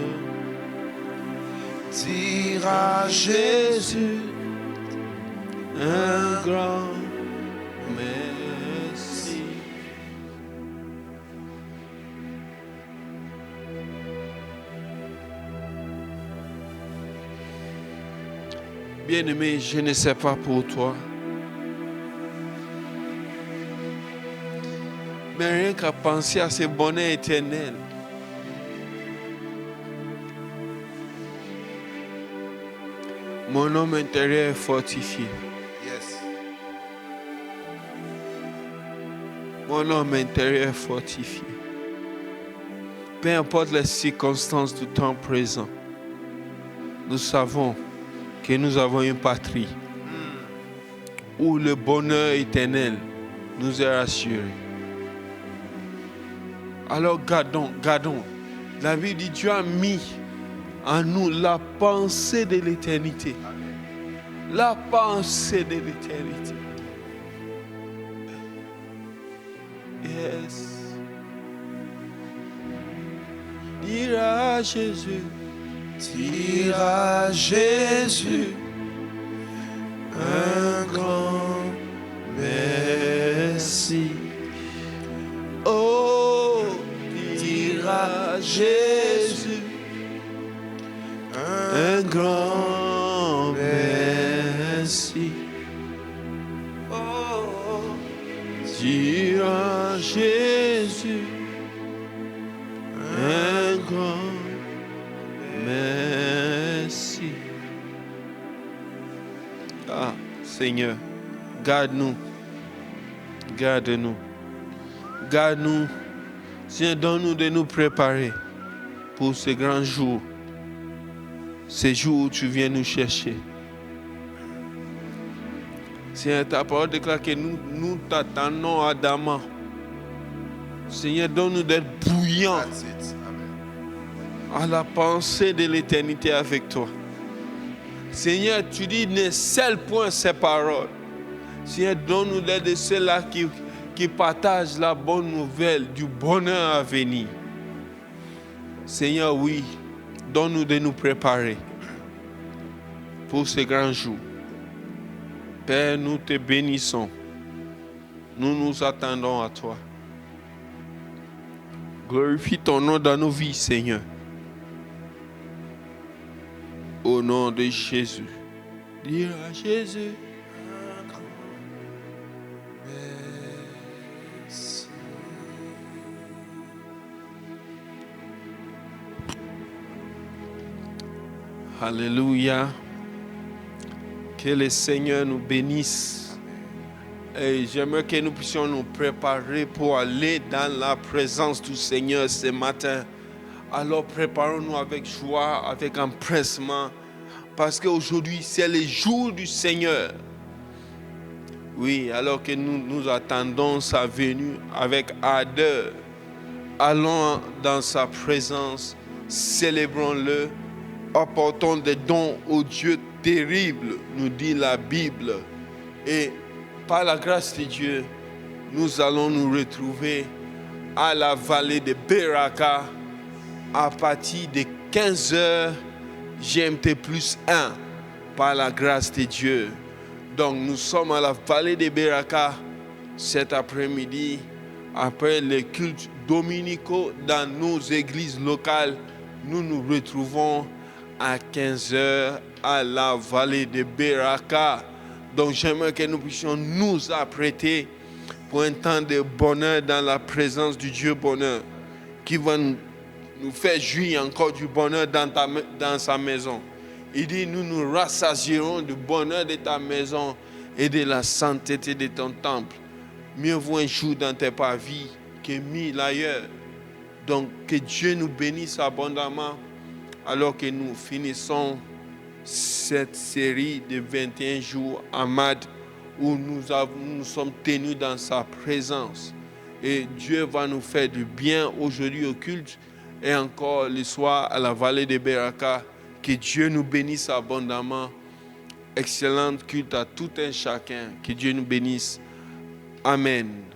dire à Jésus Un grand merci. Bien-aimé, je ne sais pas pour toi, mais rien qu'à penser à ce bonheur éternel, mon homme intérieur est fortifié. Yes. Mon homme intérieur est fortifié. Peu importe les circonstances du temps présent, nous savons que nous avons une patrie où le bonheur éternel nous est assuré. Alors gardons. La Bible dit, Dieu a mis en nous la pensée de l'éternité. La pensée de l'éternité. Yes. Dire à Jésus, un grand merci. Oh, dire à Jésus, un grand merci. Oh, dire à Jésus, un grand merci. Ah, Seigneur, garde-nous. Garde-nous. Garde-nous. Seigneur, donne-nous de nous préparer pour ce grand jour. Ces jours où tu viens nous chercher. Seigneur, ta parole déclare que nous t'attendons ardemment. Seigneur, donne-nous d'être bouillants à la pensée de l'éternité avec toi. Seigneur, tu dis, ne scelle point ces paroles. Seigneur, donne-nous d'être de ceux-là qui partagent la bonne nouvelle du bonheur à venir. Seigneur, oui, donne-nous de nous préparer pour ce grand jour. Père, nous te bénissons. Nous nous attendons à toi. Glorifie ton nom dans nos vies, Seigneur. Au nom de Jésus. Dire à Jésus. Alléluia. Que le Seigneur nous bénisse. Et j'aimerais que nous puissions nous préparer pour aller dans la présence du Seigneur ce matin. Alors préparons-nous avec joie, avec empressement, parce qu'aujourd'hui c'est le jour du Seigneur. Oui, alors que nous attendons sa venue avec ardeur, allons dans sa présence, célébrons-le, apportons des dons au Dieu terrible, nous dit la Bible. Et par la grâce de Dieu, nous allons nous retrouver à la vallée de Beraka à partir de 15h GMT plus 1 par la grâce de Dieu. Donc nous sommes à la vallée de Beraka cet après-midi après les cultes dominicaux dans nos églises locales. Nous nous retrouvons à 15h à la vallée de Beraka. Donc j'aimerais que nous puissions nous apprêter pour un temps de bonheur dans la présence du Dieu bonheur qui va nous faire jouir encore du bonheur dans sa maison. Il dit, nous nous rassasierons du bonheur de ta maison et de la sainteté de ton temple. Mieux vaut un jour dans tes parvis que 1000 ailleurs. Donc que Dieu nous bénisse abondamment alors que nous finissons cette série de 21 jours Amad où nous sommes tenus dans sa présence. Et Dieu va nous faire du bien aujourd'hui au culte et encore le soir à la vallée de Beraka. Que Dieu nous bénisse abondamment. Excellent culte à tout un chacun. Que Dieu nous bénisse. Amen.